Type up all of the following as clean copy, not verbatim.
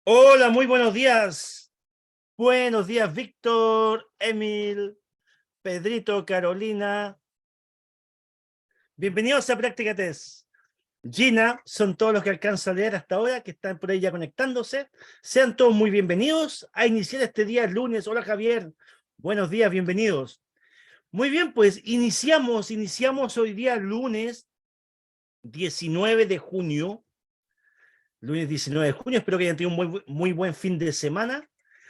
Hola, muy buenos días. Buenos días, Víctor, Emil, Pedrito, Carolina. Bienvenidos a Práctica Test. Gina, son todos los que alcanzo a leer hasta ahora, que están por ahí ya conectándose. Sean todos muy bienvenidos a iniciar este día lunes. Hola, Javier. Buenos días, bienvenidos. Muy bien, pues iniciamos hoy día lunes 19 de junio. Lunes 19 de junio, espero que hayan tenido un muy buen fin de semana.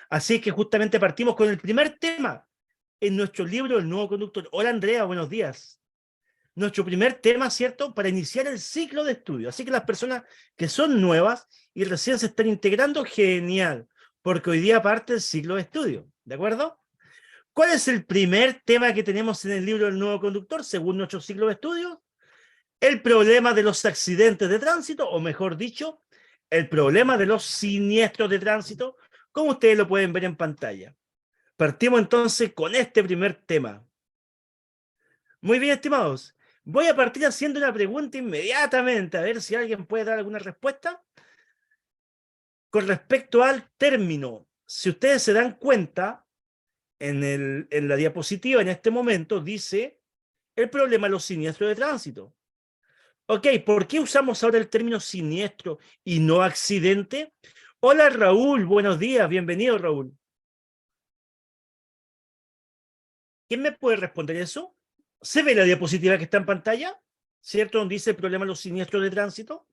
Así que justamente partimos con el primer tema en nuestro libro El Nuevo Conductor. Hola Andrea, buenos días. Nuestro primer tema, ¿cierto? Para iniciar el ciclo de estudio. Así que las personas que son nuevas y recién se están integrando, genial, porque hoy día parte el ciclo de estudio, ¿de acuerdo? ¿Cuál es el primer tema que tenemos en el libro El Nuevo Conductor, según nuestro ciclo de estudio? El problema de los accidentes de tránsito, o mejor dicho, el problema de los siniestros de tránsito, como ustedes lo pueden ver en pantalla. Partimos entonces con este primer tema. Muy bien, estimados. Voy a partir haciendo una pregunta inmediatamente, a ver si alguien puede dar alguna respuesta. Con respecto al término, si ustedes se dan cuenta, en la diapositiva en este momento dice el problema de los siniestros de tránsito. Ok, ¿por qué usamos ahora el término siniestro y no accidente? Hola Raúl, buenos días, bienvenido Raúl. ¿Quién me puede responder eso? ¿Se ve la diapositiva que está en pantalla? ¿Cierto? Donde dice el problema de los siniestros de tránsito.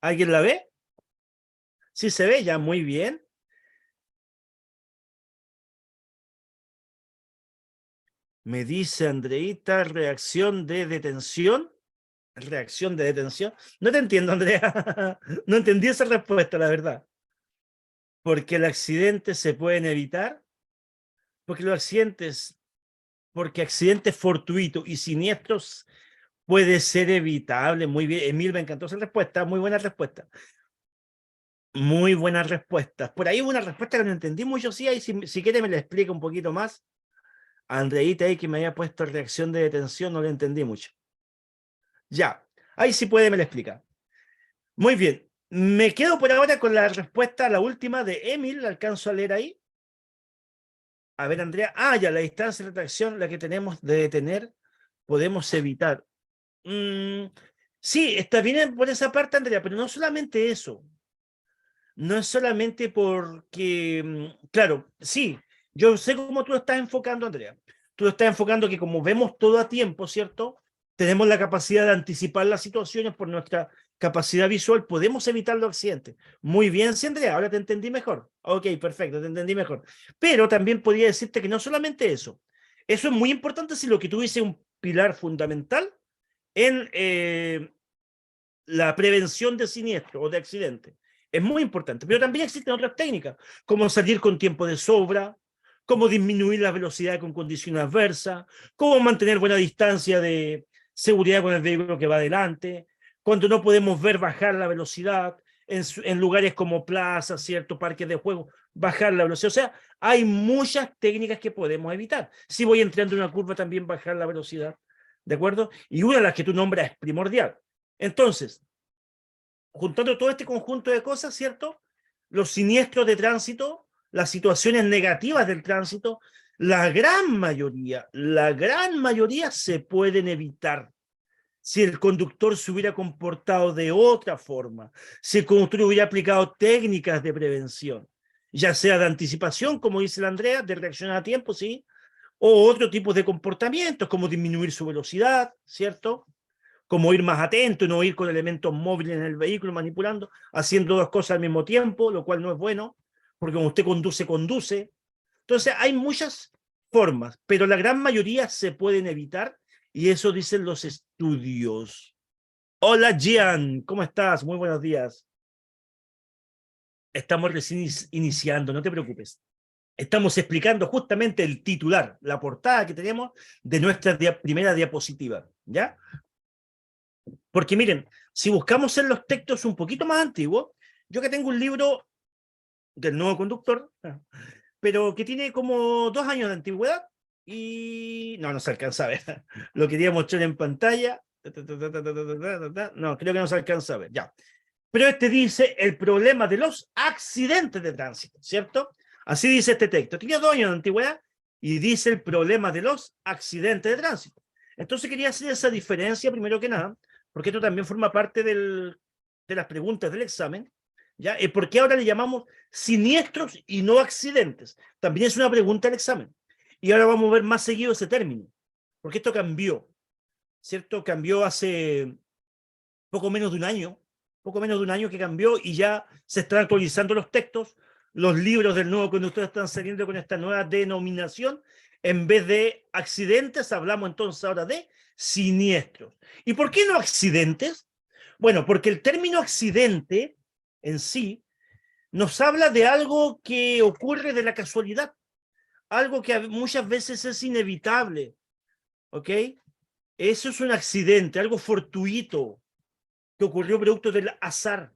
¿Alguien la ve? Sí se ve, ya, muy bien. Me dice Andreita, reacción de detención. Reacción de detención. No te entiendo, Andrea. No entendí esa respuesta, la verdad. Porque el accidente se pueden evitar. Porque los accidentes porque accidentes fortuitos y siniestros puede ser evitable. Muy bien, Emil, me encantó esa respuesta, muy buena respuesta. Muy buenas respuestas. Por ahí hubo una respuesta que no entendí mucho, sí, ahí si quiere me la explica un poquito más. Andreita ahí que me había puesto reacción de detención, no le entendí mucho. Ya, ahí sí puede, me la explica. Muy bien, me quedo por ahora con la respuesta, la última de Emil, la alcanzo a leer ahí. A ver, Andrea, ya, la distancia de retracción, la que tenemos de detener, podemos evitar. Mm, sí, está bien por esa parte, Andrea, pero no solamente eso. No es solamente porque, claro, sí, yo sé cómo tú lo estás enfocando, Andrea. Tú lo estás enfocando que como vemos todo a tiempo, ¿cierto? Tenemos la capacidad de anticipar las situaciones por nuestra capacidad visual, podemos evitar los accidentes. Muy bien, sí, Andrea, ahora te entendí mejor. Ok, perfecto, te entendí mejor. Pero también podría decirte que no solamente eso. Eso es muy importante si lo que tú dices es un pilar fundamental en la prevención de siniestro o de accidente. Es muy importante, pero también existen otras técnicas, como salir con tiempo de sobra, cómo disminuir la velocidad con condición adversa, cómo mantener buena distancia de seguridad con el vehículo que va adelante, cuando no podemos ver bajar la velocidad, en lugares como plazas, ciertos parques de juego, bajar la velocidad. O sea, hay muchas técnicas que podemos evitar. Si voy entrando en una curva, también bajar la velocidad, ¿de acuerdo? Y una de las que tú nombras es primordial. Entonces, juntando todo este conjunto de cosas, ¿cierto? Los siniestros de tránsito, las situaciones negativas del tránsito, la gran mayoría se pueden evitar si el conductor se hubiera comportado de otra forma, si el conductor hubiera aplicado técnicas de prevención, ya sea de anticipación, como dice la Andrea, de reaccionar a tiempo, sí, o otro tipo de comportamientos, como disminuir su velocidad, ¿cierto? Como ir más atento y no ir con elementos móviles en el vehículo manipulando, haciendo dos cosas al mismo tiempo, lo cual no es bueno, porque cuando usted conduce, conduce. Entonces hay muchas formas, pero la gran mayoría se pueden evitar y eso dicen los estudios. Hola Gian, ¿cómo estás? Muy buenos días. Estamos recién iniciando, no te preocupes. Estamos explicando justamente el titular, la portada que tenemos de nuestra primera diapositiva, ¿ya? Porque miren, si buscamos en los textos un poquito más antiguos, yo que tengo un libro del Nuevo Conductor, pero que tiene como 2 años de antigüedad y no se alcanza a ver. Lo quería mostrar en pantalla. No, creo que no se alcanza a ver. Ya. Pero este dice el problema de los accidentes de tránsito, ¿cierto? Así dice este texto. Tiene 2 años de antigüedad y dice el problema de los accidentes de tránsito. Entonces quería hacer esa diferencia primero que nada, porque esto también forma parte de las preguntas del examen, ¿ya? ¿Por qué ahora le llamamos siniestros y no accidentes? También es una pregunta del examen. Y ahora vamos a ver más seguido ese término, porque esto cambió, ¿cierto? Cambió hace poco menos de un año, poco menos de un año que cambió y ya se están actualizando los textos, los libros del nuevo conductor están saliendo con esta nueva denominación. En vez de accidentes, hablamos entonces ahora de siniestros. ¿Y por qué no accidentes? Bueno, porque el término accidente en sí nos habla de algo que ocurre de la casualidad, algo que muchas veces es inevitable, ¿ok? Eso es un accidente, algo fortuito, que ocurrió producto del azar,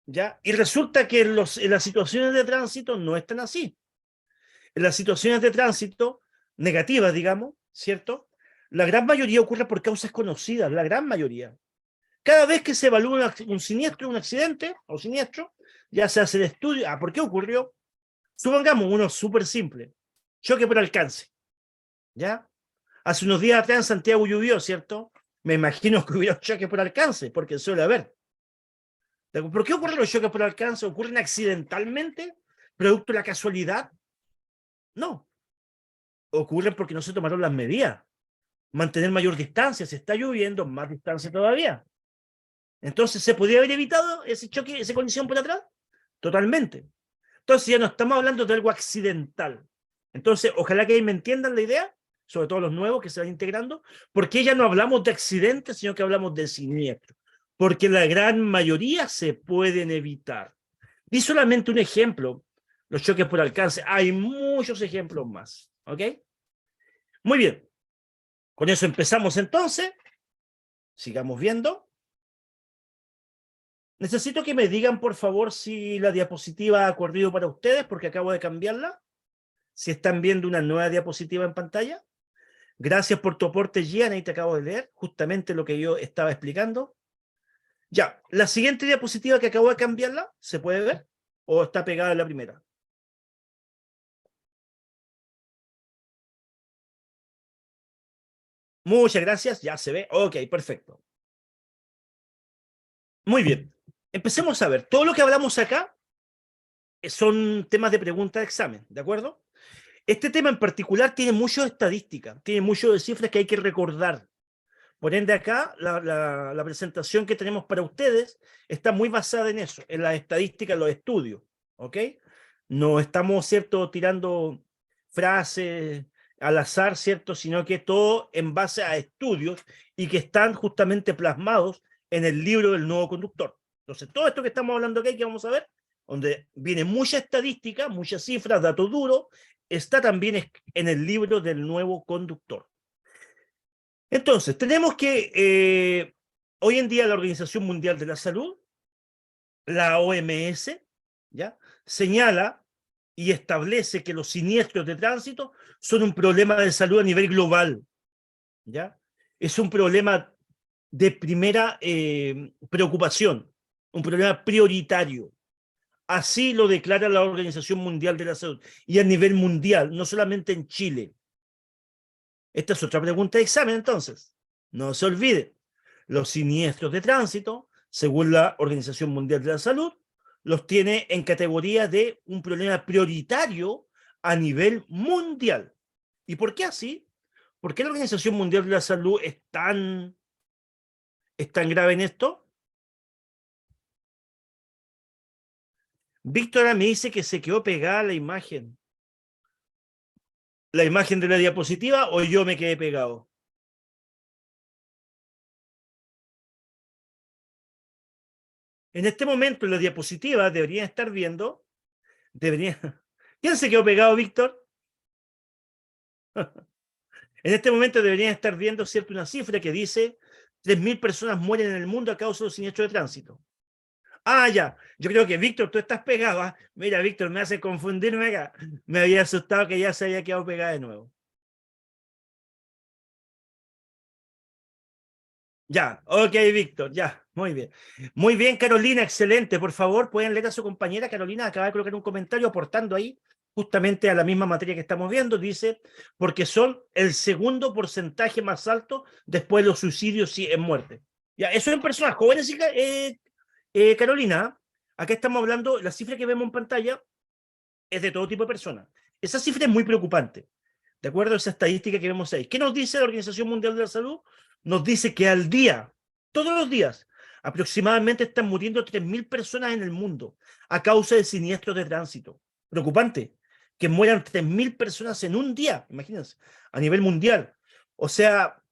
¿ya? Y resulta que en las situaciones de tránsito no están así. En las situaciones de tránsito negativas, digamos, ¿cierto? La gran mayoría ocurre por causas conocidas, la gran mayoría. Cada vez que se evalúa un siniestro, un accidente o siniestro, ya se hace el estudio. ¿Por qué ocurrió? Supongamos uno súper simple. Choque por alcance, ¿ya? Hace unos días atrás en Santiago llovió, ¿cierto? Me imagino que hubiera choque por alcance, porque suele haber. ¿Por qué ocurren los choques por alcance? ¿Ocurren accidentalmente? ¿Producto de la casualidad? No. Ocurren porque no se tomaron las medidas. Mantener mayor distancia. Si está lloviendo, más distancia todavía. Entonces, ¿se podría haber evitado ese choque, esa colisión por atrás? Totalmente. Entonces, ya no estamos hablando de algo accidental. Entonces, ojalá que ahí me entiendan la idea, sobre todo los nuevos que se van integrando, porque ya no hablamos de accidentes, sino que hablamos de siniestro. Porque la gran mayoría se pueden evitar. Di solamente un ejemplo, los choques por alcance. Hay muchos ejemplos más. ¿Ok? Muy bien. Con eso empezamos entonces. Sigamos viendo. Necesito que me digan, por favor, si la diapositiva ha corrido para ustedes, porque acabo de cambiarla. Si están viendo una nueva diapositiva en pantalla. Gracias por tu aporte, Gian, ahí te acabo de leer justamente lo que yo estaba explicando. Ya, la siguiente diapositiva que acabo de cambiarla, ¿se puede ver? ¿O está pegada en la primera? Muchas gracias, ya se ve. Ok, perfecto. Muy bien. Empecemos a ver. Todo lo que hablamos acá son temas de pregunta de examen, ¿de acuerdo? Este tema en particular tiene mucho de estadística, tiene mucho de cifras que hay que recordar. Por ende, acá la presentación que tenemos para ustedes está muy basada en eso, en las estadísticas, en los estudios, ¿ok? No estamos, ¿cierto?, tirando frases al azar, ¿cierto?, sino que todo en base a estudios y que están justamente plasmados en el libro del nuevo conductor. Entonces, todo esto que estamos hablando aquí, que vamos a ver, donde viene mucha estadística, muchas cifras, datos duros, está también en el libro del nuevo conductor. Entonces, tenemos que hoy en día la Organización Mundial de la Salud, la OMS, ¿ya? Señala y establece que los siniestros de tránsito son un problema de salud a nivel global, ¿ya? Es un problema de primera preocupación, un problema prioritario. Así lo declara la Organización Mundial de la Salud y a nivel mundial, no solamente en Chile. Esta es otra pregunta de examen, entonces. No se olvide, los siniestros de tránsito, según la Organización Mundial de la Salud, los tiene en categoría de un problema prioritario a nivel mundial. ¿Y por qué así? ¿Por qué la Organización Mundial de la Salud es tan grave en esto? Víctora me dice que se quedó pegada la imagen de la diapositiva, o yo me quedé pegado. En este momento, en la diapositiva deberían estar viendo, deberían... ¿Quién se quedó pegado, Víctor? En este momento deberían estar viendo, ¿cierto?, una cifra que dice 3.000 personas mueren en el mundo a causa de los siniestros de tránsito. Ah, ya. Yo creo que, Víctor, tú estás pegado. ¿Ah? Mira, Víctor, me hace confundirme acá. Me había asustado que ya se había quedado pegada de nuevo. Ya, ok, Víctor, ya, muy bien. Muy bien, Carolina, excelente. Por favor, pueden leer a su compañera. Carolina acaba de colocar un comentario aportando ahí justamente a la misma materia que estamos viendo. Dice, porque son el segundo porcentaje más alto después de los suicidios y en muerte. Ya, eso en personas jóvenes, Carolina. Acá estamos hablando, la cifra que vemos en pantalla es de todo tipo de personas. Esa cifra es muy preocupante. De acuerdo a esa estadística que vemos ahí. ¿Qué nos dice la Organización Mundial de la Salud? Nos dice que al día, todos los días, aproximadamente están muriendo 3.000 personas en el mundo a causa de siniestros de tránsito. Preocupante, que mueran 3.000 personas en un día, imagínense, a nivel mundial. O sea,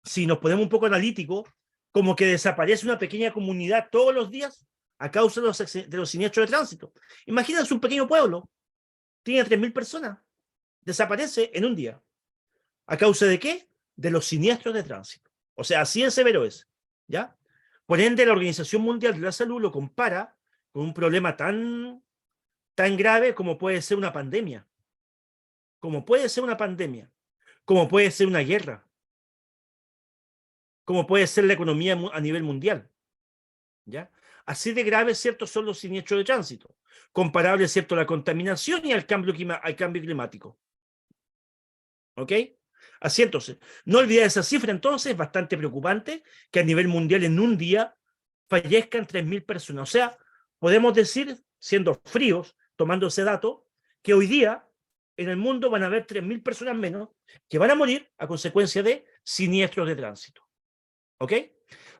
si nos ponemos un poco analíticos, como que desaparece una pequeña comunidad todos los días a causa de los siniestros de tránsito. Imagínense un pequeño pueblo, tiene 3.000 personas, desaparece en un día. ¿A causa de qué? De los siniestros de tránsito. O sea, así de severo es, ¿ya? Por ende, la Organización Mundial de la Salud lo compara con un problema tan grave como puede ser una pandemia, como puede ser una pandemia, como puede ser una guerra, como puede ser la economía a nivel mundial, ¿ya? Así de grave, ¿cierto?, son los siniestros de tránsito, comparable, ¿cierto?, a la contaminación y al cambio climático, ¿ok? Así entonces, no olvidar esa cifra entonces, bastante preocupante, que a nivel mundial en un día fallezcan 3.000 personas. O sea, podemos decir, siendo fríos, tomando ese dato, que hoy día en el mundo van a haber 3.000 personas menos que van a morir a consecuencia de siniestros de tránsito. ¿Ok?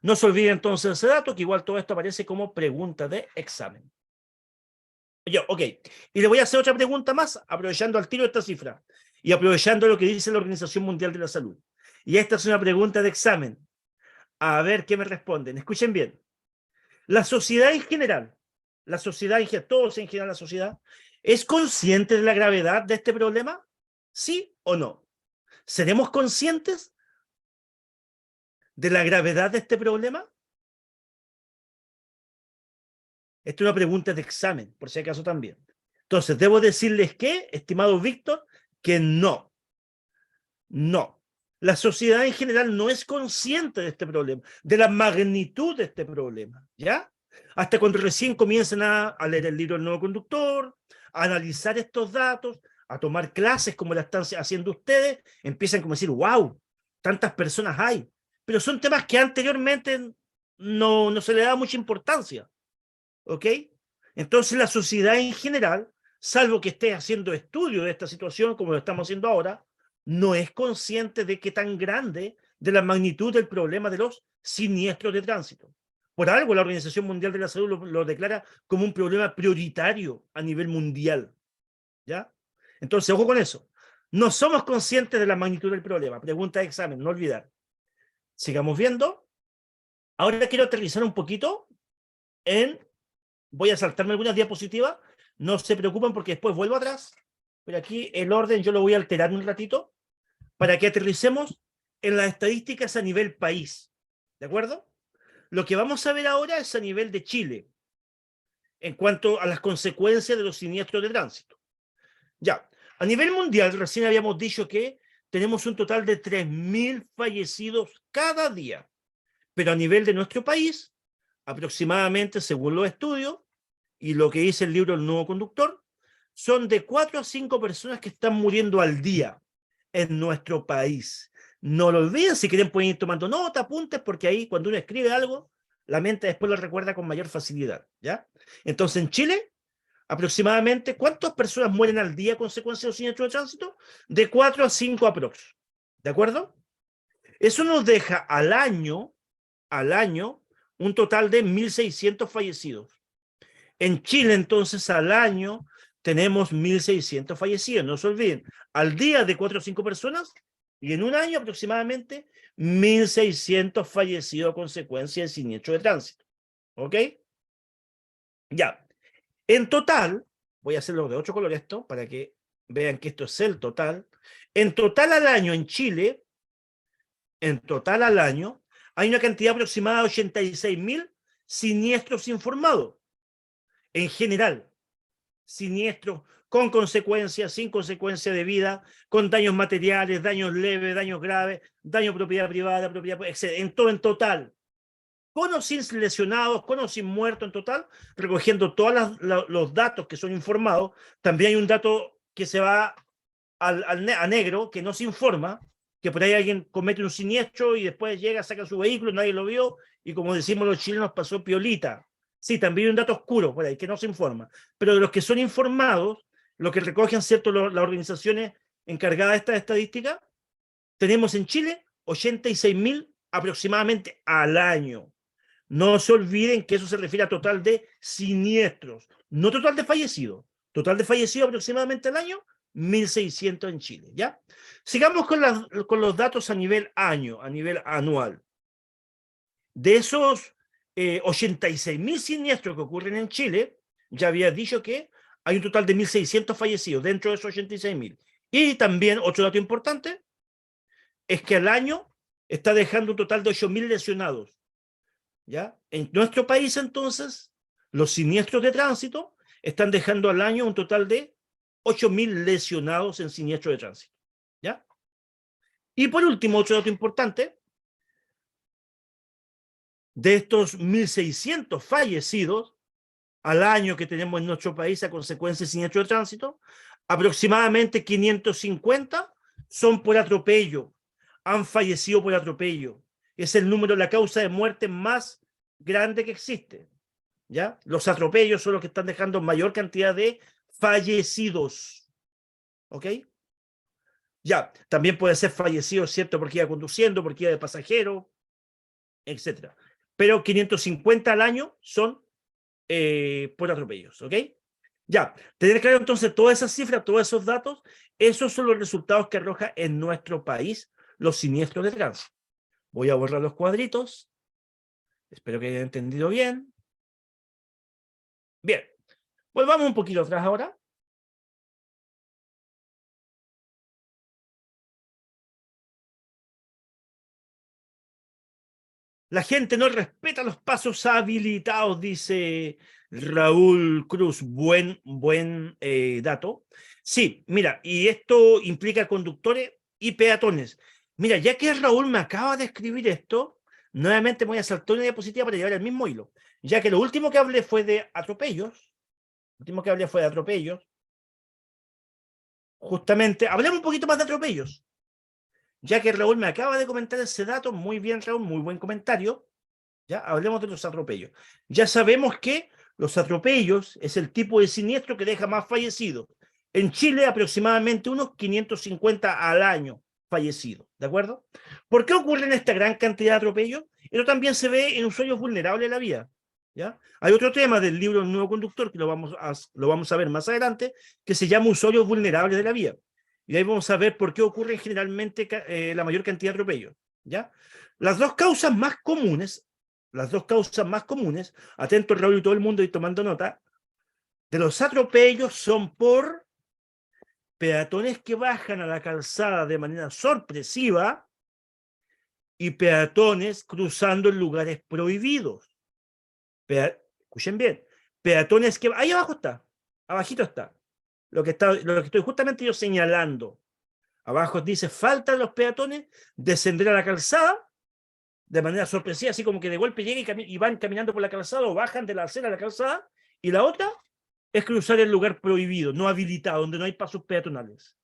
No se olvide entonces ese dato, que igual todo esto aparece como pregunta de examen. Yo, ok. Y le voy a hacer otra pregunta más, aprovechando al tiro esta cifra y aprovechando lo que dice la Organización Mundial de la Salud. Y esta es una pregunta de examen. A ver qué me responden. Escuchen bien. La sociedad en general, todos en general la sociedad, ¿es consciente de la gravedad de este problema? ¿Sí o no? ¿Seremos conscientes de la gravedad de este problema? Esta es una pregunta de examen, por si acaso también. Entonces, debo decirles que, estimado Víctor, que no. No. La sociedad en general no es consciente de este problema, de la magnitud de este problema, ¿ya? Hasta cuando recién comienzan a leer el libro El Nuevo Conductor, a analizar estos datos, a tomar clases como la están haciendo ustedes, empiezan como a decir, wow, tantas personas hay. Pero son temas que anteriormente no se le daba mucha importancia, ¿ok? Entonces la sociedad en general, salvo que esté haciendo estudio de esta situación como lo estamos haciendo ahora, no es consciente de qué tan grande, de la magnitud del problema de los siniestros de tránsito. Por algo la Organización Mundial de la Salud lo declara como un problema prioritario a nivel mundial, ¿ya? Entonces, ojo con eso. No somos conscientes de la magnitud del problema. Pregunta de examen, no olvidar. Sigamos viendo. Ahora quiero aterrizar un poquito en... Voy a saltarme algunas diapositivas. No se preocupen porque después vuelvo atrás. Pero aquí el orden yo lo voy a alterar un ratito para que aterricemos en las estadísticas a nivel país. ¿De acuerdo? Lo que vamos a ver ahora es a nivel de Chile, en cuanto a las consecuencias de los siniestros de tránsito. Ya, a nivel mundial, recién habíamos dicho que tenemos un total de 3.000 fallecidos cada día. Pero a nivel de nuestro país, aproximadamente, según los estudios, y lo que dice el libro El Nuevo Conductor, son de 4 a 5 personas que están muriendo al día en nuestro país. No lo olviden, si quieren pueden ir tomando nota, apuntes, porque ahí cuando uno escribe algo, la mente después lo recuerda con mayor facilidad, ¿ya? Entonces, en Chile, aproximadamente, ¿cuántas personas mueren al día a consecuencia de los siniestros de tránsito? De 4 a 5 aprox, ¿de acuerdo? Eso nos deja al año, un total de 1.600 fallecidos. En Chile, entonces, al año tenemos 1.600 fallecidos. No se olviden, al día de 4 o 5 personas y en un año aproximadamente 1.600 fallecidos a consecuencia del siniestro de tránsito. ¿Ok? Ya. En total, voy a hacerlo de 8 colores esto para que vean que esto es el total. En total al año en Chile, en total al año, hay una cantidad aproximada de 86.000 siniestros informados. En general, siniestros con consecuencias, sin consecuencia de vida, con daños materiales, daños leves, daños graves, daño a propiedad privada, propiedad, etc. En todo en total, con o sin lesionados, con o sin muertos en total, recogiendo todos los datos que son informados. También hay un dato que se va a negro, que no se informa, que por ahí alguien comete un siniestro y después llega, saca su vehículo, nadie lo vio, y como decimos los chilenos, pasó piolita. Sí, también hay un dato oscuro por ahí, que no se informa. Pero de los que son informados, los que recogen, ¿cierto?, las organizaciones encargadas de esta estadística, tenemos en Chile 86.000 aproximadamente al año. No se olviden que eso se refiere a total de siniestros, no total de fallecidos. Total de fallecidos aproximadamente al año, 1.600 en Chile, ¿ya? Sigamos con los datos a nivel año, a nivel anual. De esos 86.000 siniestros que ocurren en Chile, ya había dicho que hay un total de 1.600 fallecidos dentro de esos 86.000. Y también, otro dato importante, es que al año está dejando un total de 8.000 lesionados. ¿Ya? En nuestro país, entonces, los siniestros de tránsito están dejando al año un total de 8.000 lesionados en siniestros de tránsito. ¿Ya? Y por último, otro dato importante, de estos 1.600 fallecidos al año que tenemos en nuestro país a consecuencia de siniestro de tránsito, aproximadamente 550 son por atropello, han fallecido por atropello. Es el número, la causa de muerte más grande que existe. ¿Ya? Los atropellos son los que están dejando mayor cantidad de fallecidos. ¿Ok? Ya, también puede ser fallecido, ¿cierto? Porque iba conduciendo, porque iba de pasajero, etc. Pero 550 al año son por atropellos, ¿ok? Ya, tener claro entonces todas esas cifras, todos esos datos, esos son los resultados que arroja en nuestro país los siniestros de tránsito. Voy a borrar los cuadritos. Espero que hayan entendido bien. Bien, volvamos un poquito atrás ahora. La gente no respeta los pasos habilitados, dice Raúl Cruz. Buen dato. Sí, mira, y esto implica conductores y peatones. Mira, ya que Raúl me acaba de escribir esto, nuevamente me voy a saltar una diapositiva para llevar el mismo hilo. Ya que lo último que hablé fue de atropellos. Lo último que hablé fue de atropellos. Justamente, hablemos un poquito más de atropellos. Ya que Raúl me acaba de comentar ese dato, muy bien, Raúl, muy buen comentario. ¿Ya? Hablemos de los atropellos. Ya sabemos que los atropellos es el tipo de siniestro que deja más fallecidos. En Chile, aproximadamente unos 550 al año fallecidos, ¿de acuerdo? ¿Por qué ocurren esta gran cantidad de atropellos? Esto también se ve en usuarios vulnerables de la vía. ¿Ya? Hay otro tema del libro El Nuevo Conductor, que lo vamos a ver más adelante, que se llama usuarios vulnerables de la vía. Y ahí vamos a ver por qué ocurren generalmente la mayor cantidad de atropellos. ¿Ya? Las dos causas más comunes, atento Raúl y todo el mundo y tomando nota, de los atropellos son por peatones que bajan a la calzada de manera sorpresiva y peatones cruzando en lugares prohibidos. Escuchen bien, peatones que... Ahí abajo está, abajito está, lo que estoy justamente yo señalando. Abajo dice, faltan los peatones descender a la calzada de manera sorpresiva, así como que de golpe llegan y van caminando por la calzada o bajan de la acera a la calzada, y la otra es cruzar el lugar prohibido, no habilitado, donde no hay pasos peatonales.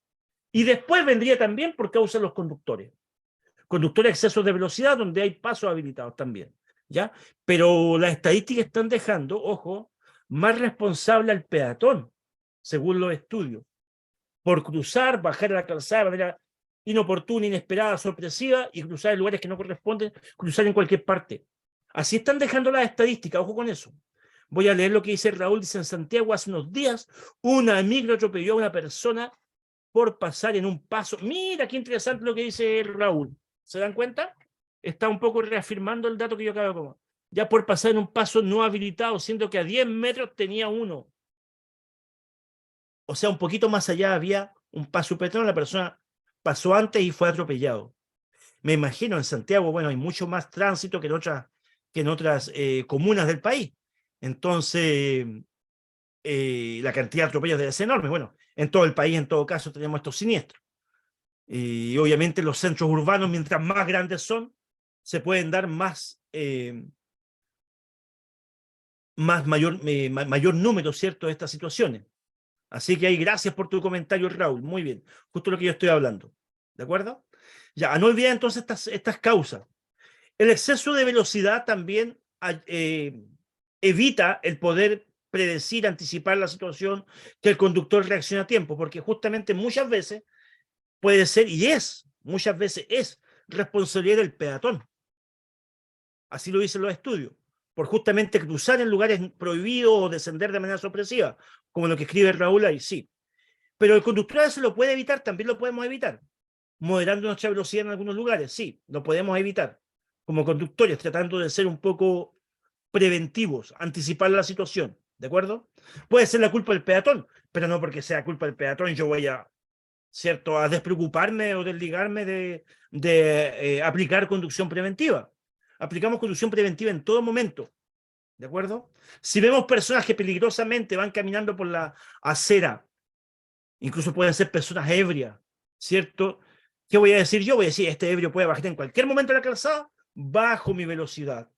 Y después vendría también por causa de los conductores. Conductores a exceso de velocidad, donde hay pasos habilitados también. ¿Ya? Pero las estadísticas están dejando, ojo, más responsable al peatón, según los estudios, por cruzar, bajar a la calzada de manera inoportuna, inesperada, sorpresiva y cruzar en lugares que no corresponden, cruzar en cualquier parte. Así están dejando las estadísticas, ojo con eso. Voy a leer lo que dice Raúl, dice en Santiago hace unos días, una micro atropelló a una persona por pasar en un paso. Mira qué interesante lo que dice Raúl. ¿Se dan cuenta? Está un poco reafirmando el dato que yo acabo de comentar. Ya por pasar en un paso no habilitado, siendo que a 10 metros tenía uno. O sea, un poquito más allá había un paso peatonal, la persona pasó antes y fue atropellado. Me imagino en Santiago, bueno, hay mucho más tránsito que en otras comunas del país. Entonces, la cantidad de atropellos debe ser enorme. Bueno, en todo el país, en todo caso, tenemos estos siniestros. Y obviamente los centros urbanos, mientras más grandes son, se pueden dar mayor número, ¿cierto?, de estas situaciones. Así que ahí, gracias por tu comentario, Raúl. Muy bien, justo lo que yo estoy hablando. ¿De acuerdo? Ya, no olviden entonces estas causas. El exceso de velocidad también evita el poder predecir, anticipar la situación, que el conductor reaccione a tiempo, porque justamente muchas veces puede ser, muchas veces es responsabilidad del peatón. Así lo dicen los estudios, por justamente cruzar en lugares prohibidos o descender de manera sorpresiva, como lo que escribe Raúl ahí, sí. Pero el conductor eso lo puede evitar, también lo podemos evitar. Moderando nuestra velocidad en algunos lugares, sí, lo podemos evitar. Como conductores, tratando de ser un poco preventivos, anticipar la situación, ¿de acuerdo? Puede ser la culpa del peatón, pero no porque sea culpa del peatón yo voy a, ¿cierto?, a despreocuparme o desligarme de aplicar conducción preventiva. Aplicamos conducción preventiva en todo momento, ¿de acuerdo? Si vemos personas que peligrosamente van caminando por la acera, incluso pueden ser personas ebrias, ¿cierto? ¿Qué voy a decir yo? Voy a decir, este ebrio puede bajar en cualquier momento de la calzada, bajo mi velocidad.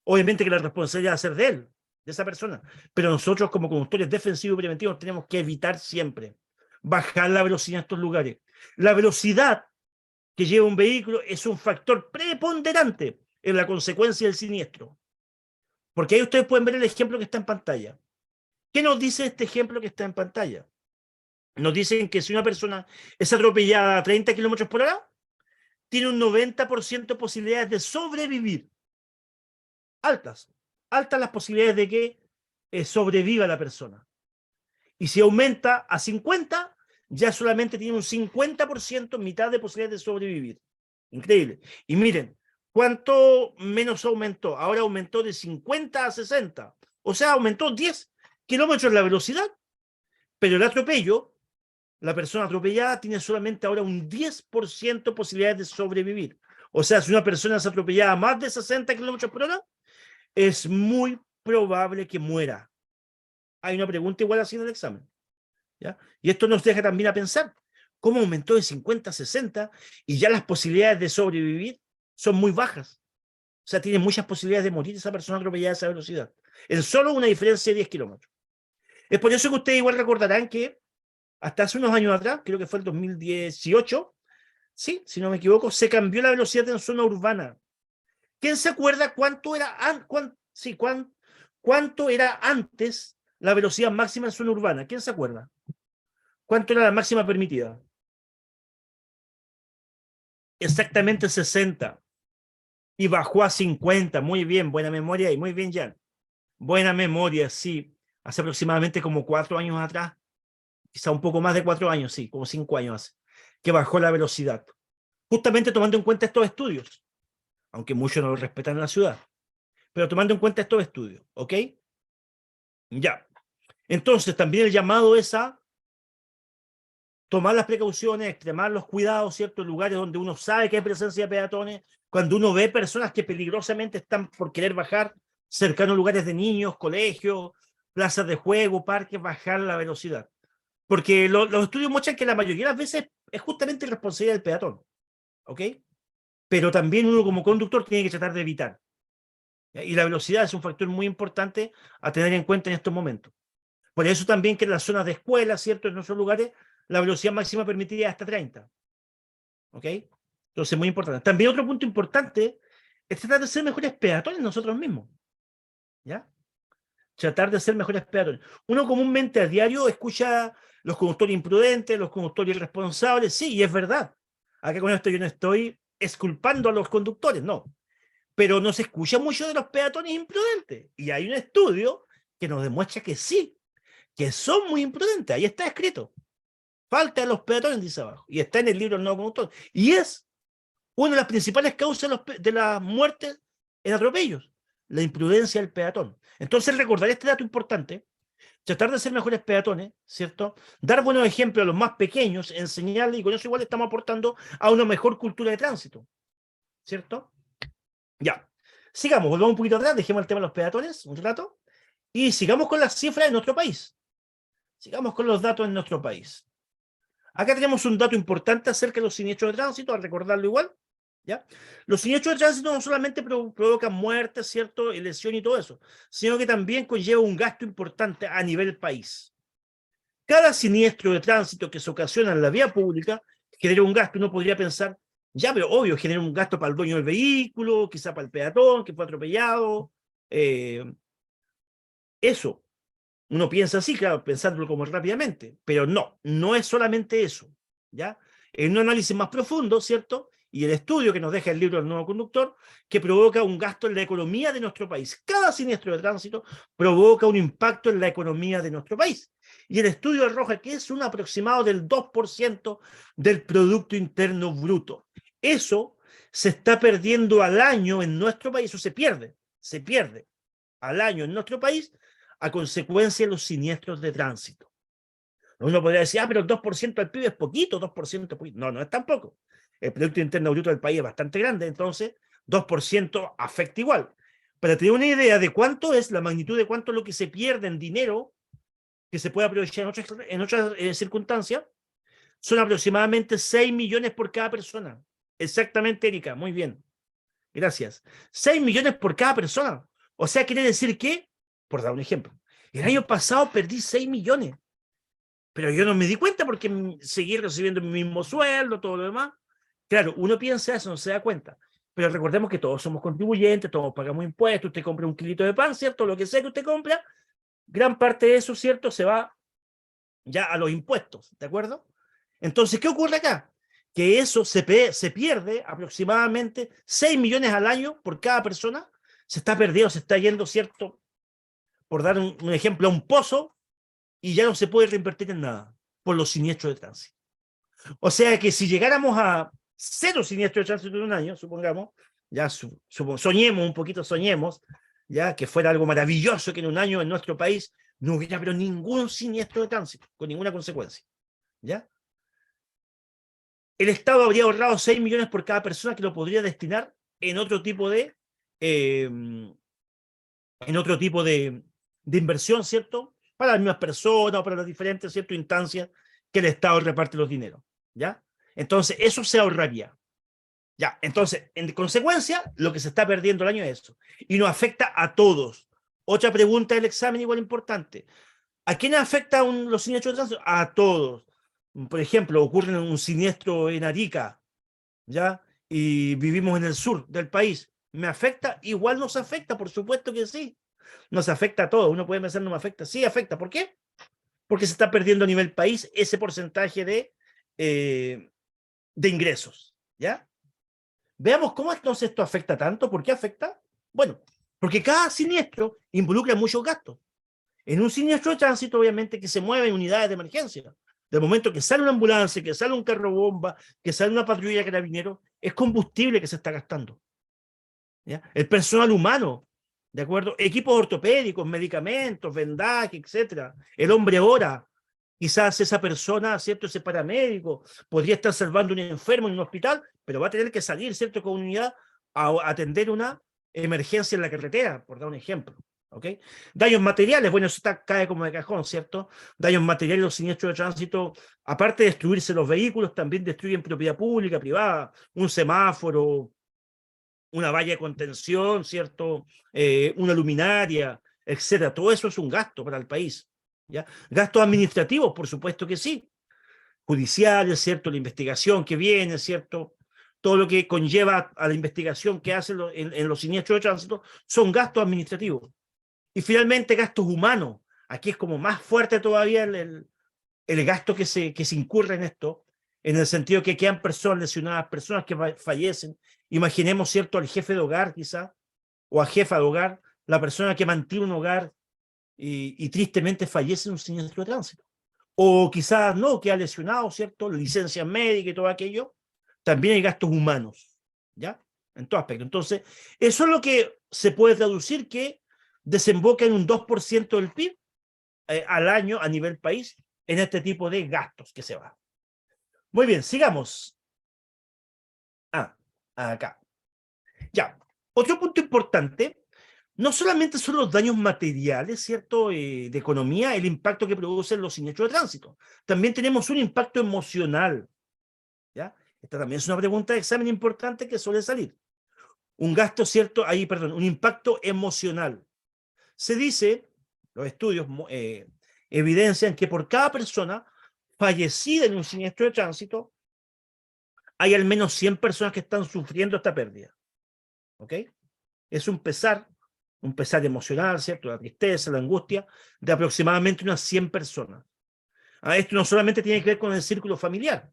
Obviamente que la responsabilidad va a ser de él, de esa persona, pero nosotros como conductores defensivos y preventivos tenemos que evitar siempre bajar la velocidad en estos lugares. La velocidad que lleva un vehículo es un factor preponderante en la consecuencia del siniestro. Porque ahí ustedes pueden ver el ejemplo que está en pantalla. ¿Qué nos dice este ejemplo que está en pantalla? Nos dicen que si una persona es atropellada a 30 kilómetros por hora, tiene un 90% de posibilidades de sobrevivir. Altas. Altas las posibilidades de que sobreviva la persona. Y si aumenta a 50, ya solamente tiene un 50%, mitad de posibilidades de sobrevivir. Increíble. Y miren, ¿cuánto menos aumentó? Ahora aumentó de 50 a 60. O sea, aumentó 10 kilómetros la velocidad. Pero el atropello, la persona atropellada tiene solamente ahora un 10% de posibilidades de sobrevivir. O sea, si una persona es atropellada a más de 60 kilómetros por hora, es muy probable que muera. Hay una pregunta igual así en el examen, ¿ya? Y esto nos deja también a pensar, ¿cómo aumentó de 50 a 60 y ya las posibilidades de sobrevivir son muy bajas? O sea, tiene muchas posibilidades de morir esa persona atropellada a esa velocidad, en solo una diferencia de 10 kilómetros. Es por eso que ustedes igual recordarán que hasta hace unos años atrás, creo que fue el 2018, sí, si no me equivoco, se cambió la velocidad en zona urbana. ¿Quién se acuerda cuánto era antes la velocidad máxima en zona urbana? ¿Quién se acuerda? ¿Cuánto era la máxima permitida? Exactamente 60. Y bajó a 50. Muy bien, buena memoria y muy bien, Jan. Buena memoria, sí. Hace aproximadamente como 4 años atrás, quizá un poco más de 4 años, sí, como 5 años hace, que bajó la velocidad. Justamente tomando en cuenta estos estudios, aunque muchos no lo respetan en la ciudad, pero tomando en cuenta estos estudios, ¿ok? Ya. Entonces, también el llamado es a tomar las precauciones, extremar los cuidados, ¿cierto? En lugares donde uno sabe que hay presencia de peatones, cuando uno ve personas que peligrosamente están por querer bajar, cercano a lugares de niños, colegios, plazas de juego, parques, bajar la velocidad. Porque los estudios muestran que la mayoría de las veces es justamente responsabilidad del peatón, ¿ok? Pero también uno como conductor tiene que tratar de evitar. ¿Ya? Y la velocidad es un factor muy importante a tener en cuenta en estos momentos. Por eso también que en las zonas de escuela, ¿cierto? En nuestros lugares, la velocidad máxima permitida es hasta 30. ¿Ok? Entonces, muy importante. También otro punto importante es tratar de ser mejores peatones nosotros mismos. ¿Ya? Tratar de ser mejores peatones. Uno comúnmente a diario escucha los conductores imprudentes, los conductores irresponsables. Sí, y es verdad. Acá con esto yo no estoy exculpando a los conductores, no. Pero no se escucha mucho de los peatones imprudentes. Y hay un estudio que nos demuestra que sí, que son muy imprudentes. Ahí está escrito. Falta de los peatones, dice abajo. Y está en el libro El Nuevo Conductor. Y es una de las principales causas de las muertes en atropellos. La imprudencia del peatón. Entonces, recordar este dato importante, tratar de ser mejores peatones, ¿cierto? Dar buenos ejemplos a los más pequeños, enseñarles, y con eso igual estamos aportando a una mejor cultura de tránsito, ¿cierto? Ya. Sigamos, volvamos un poquito atrás, dejemos el tema de los peatones un rato, y sigamos con las cifras de nuestro país. Sigamos con los datos en nuestro país. Acá tenemos un dato importante acerca de los siniestros de tránsito, a recordarlo igual, ¿ya? Los siniestros de tránsito no solamente provocan muertes, ¿cierto? Y lesión y todo eso, sino que también conlleva un gasto importante a nivel país. Cada siniestro de tránsito que se ocasiona en la vía pública genera un gasto. Uno podría pensar, ya, pero obvio, genera un gasto para el dueño del vehículo, quizá para el peatón que fue atropellado. Eso, uno piensa así, claro, pensándolo como rápidamente, pero no, no es solamente eso, ¿ya? En un análisis más profundo, ¿cierto? Y el estudio que nos deja el libro del nuevo conductor, que provoca un gasto en la economía de nuestro país. Cada siniestro de tránsito provoca un impacto en la economía de nuestro país. Y el estudio arroja que es un aproximado del 2% del Producto Interno Bruto. Eso se está perdiendo al año en nuestro país, eso se pierde al año en nuestro país a consecuencia de los siniestros de tránsito. Uno podría decir, pero el 2% del PIB es poquito, 2% es poquito. No, no es tampoco. El Producto Interno Bruto del país es bastante grande, entonces 2% afecta igual. Para tener una idea de cuánto es la magnitud de cuánto es lo que se pierde en dinero que se puede aprovechar en otras circunstancias, son aproximadamente 6 millones por cada persona. Exactamente, Erika, muy bien. Gracias. 6 millones por cada persona. O sea, quiere decir que, por dar un ejemplo, el año pasado perdí 6 millones, pero yo no me di cuenta porque seguí recibiendo mi mismo sueldo, todo lo demás. Claro, uno piensa eso, no se da cuenta. Pero recordemos que todos somos contribuyentes, todos pagamos impuestos, usted compra un kilito de pan, ¿cierto? Lo que sea que usted compra, gran parte de eso, ¿cierto? Se va ya a los impuestos, ¿de acuerdo? Entonces, ¿qué ocurre acá? Que eso se pierde aproximadamente 6 millones al año por cada persona, se está perdiendo, se está yendo, ¿cierto? Por dar un ejemplo, a un pozo, y ya no se puede reinvertir en nada por los siniestros de tránsito. O sea que si llegáramos a 0 siniestros de tránsito en un año, supongamos, ya soñemos un poquito, soñemos, ya que fuera algo maravilloso que en un año en nuestro país no hubiera pero ningún siniestro de tránsito, con ninguna consecuencia, ¿ya? El Estado habría ahorrado 6 millones por cada persona que lo podría destinar en otro tipo de, en otro tipo de inversión, ¿cierto? Para las mismas personas o para las diferentes, ¿cierto?, instancias que el Estado reparte los dineros, ¿ya? Entonces, eso se ahorraría. Ya, entonces, en consecuencia, lo que se está perdiendo el año es eso. Y nos afecta a todos. Otra pregunta del examen igual importante. ¿A quiénes afecta los siniestros de tránsito? A todos. Por ejemplo, ocurre un siniestro en Arica, ¿ya? Y vivimos en el sur del país. ¿Me afecta? Igual nos afecta, por supuesto que sí. Nos afecta a todos. Uno puede pensar, no me afecta. Sí, afecta. ¿Por qué? Porque se está perdiendo a nivel país ese porcentaje de ingresos, ¿ya? Veamos cómo entonces esto afecta tanto. ¿Por qué afecta? Bueno, porque cada siniestro involucra muchos gastos. En un siniestro de tránsito, obviamente, que se mueven unidades de emergencia. De momento que sale una ambulancia, que sale un carro bomba, que sale una patrulla de carabineros, es combustible que se está gastando, ¿ya? El personal humano, ¿de acuerdo? Equipos ortopédicos, medicamentos, vendaje, etcétera. El hombre hora. Quizás esa persona, ¿cierto? Ese paramédico podría estar salvando a un enfermo en un hospital, pero va a tener que salir, ¿cierto?, con unidad a atender una emergencia en la carretera, por dar un ejemplo. ¿Ok? Daños materiales, bueno, eso cae como de cajón, ¿cierto? Daños materiales, los siniestros de tránsito, aparte de destruirse los vehículos, también destruyen propiedad pública, privada, un semáforo, una valla de contención, ¿cierto? Una luminaria, etcétera. Todo eso es un gasto para el país, ¿ya? Gastos administrativos, por supuesto que sí. Judiciales, ¿cierto? La investigación que viene, ¿cierto? Todo lo que conlleva a la investigación que hacen en los siniestros de tránsito son gastos administrativos. Y finalmente, gastos humanos. Aquí es como más fuerte todavía el gasto que se incurre en esto, en el sentido que quedan personas lesionadas, personas que fallecen. Imaginemos, ¿cierto?, al jefe de hogar, quizá, o a jefa de hogar, la persona que mantiene un hogar y tristemente fallece en un siniestro de tránsito. O quizás no, que ha lesionado, ¿cierto?, licencia médica y todo aquello. También hay gastos humanos, ¿ya? En todo aspecto. Entonces, eso es lo que se puede traducir que desemboca en un 2% del PIB al año a nivel país en este tipo de gastos que se va. Muy bien, sigamos. Ah, acá. Ya. Otro punto importante, no solamente son los daños materiales, ¿cierto?, de economía, el impacto que producen los siniestros de tránsito. También tenemos un impacto emocional, ¿ya? Esta también es una pregunta de examen importante que suele salir. Un gasto, ¿cierto? Ahí, perdón, un impacto emocional. Se dice, los estudios evidencian que por cada persona fallecida en un siniestro de tránsito, hay al menos 100 personas que están sufriendo esta pérdida. ¿Ok? Es un pesar emocional, ¿cierto? La tristeza, la angustia, de aproximadamente unas 100 personas. Esto no solamente tiene que ver con el círculo familiar,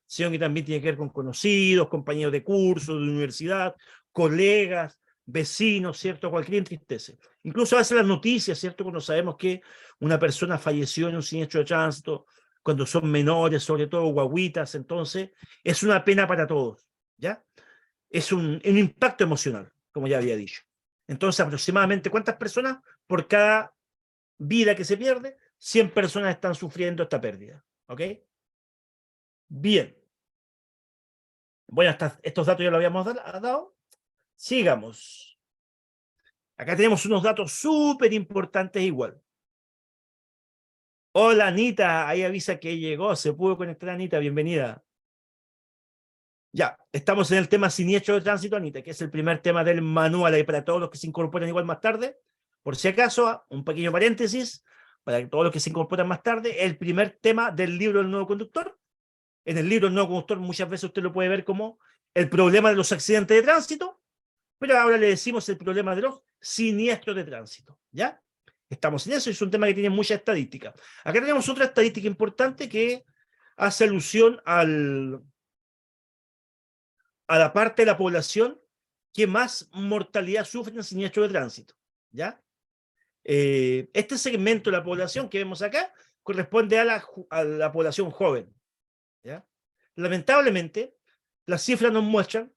sino que también tiene que ver con conocidos, compañeros de curso, de universidad, colegas, vecinos, ¿cierto? Cualquier entristece. Incluso a veces las noticias, ¿cierto? Cuando sabemos que una persona falleció en un siniestro de tránsito, cuando son menores, sobre todo guaguitas, entonces es una pena para todos, ¿ya? Es un impacto emocional, como ya había dicho. Entonces, aproximadamente, ¿cuántas personas por cada vida que se pierde? 100 personas están sufriendo esta pérdida, ¿ok? Bien. Bueno, estos datos ya los habíamos dado. Sigamos. Acá tenemos unos datos súper importantes igual. Hola, Anita. Ahí avisa que llegó. Se pudo conectar, Anita. Bienvenida. Ya, estamos en el tema siniestro de tránsito, Anita, que es el primer tema del manual. Ahí para todos los que se incorporan igual más tarde. Por si acaso, un pequeño paréntesis, para todos los que se incorporan más tarde, el primer tema del libro del nuevo conductor. En el libro del nuevo conductor muchas veces usted lo puede ver como el problema de los accidentes de tránsito, pero ahora le decimos el problema de los siniestros de tránsito, ¿ya? Estamos en eso y es un tema que tiene mucha estadística. Acá tenemos otra estadística importante que hace alusión a la parte de la población que más mortalidad sufre en siniestros de tránsito, ¿ya? Este segmento de la población que vemos acá corresponde a la población joven, ¿ya? Lamentablemente, las cifras nos muestran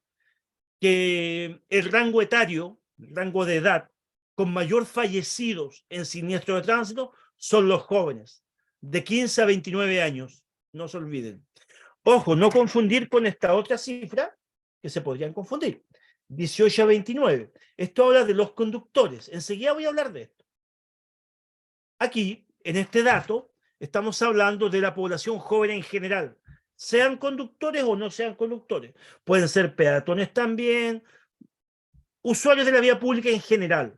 que el rango etario, el rango de edad, con mayor fallecidos en siniestros de tránsito son los jóvenes, de 15 a 29 años, no se olviden. Ojo, no confundir con esta otra cifra, que se podrían confundir, 18 a 29. Esto habla de los conductores, enseguida voy a hablar de esto. Aquí, en este dato, estamos hablando de la población joven en general, sean conductores o no sean conductores. Pueden ser peatones también, usuarios de la vía pública en general,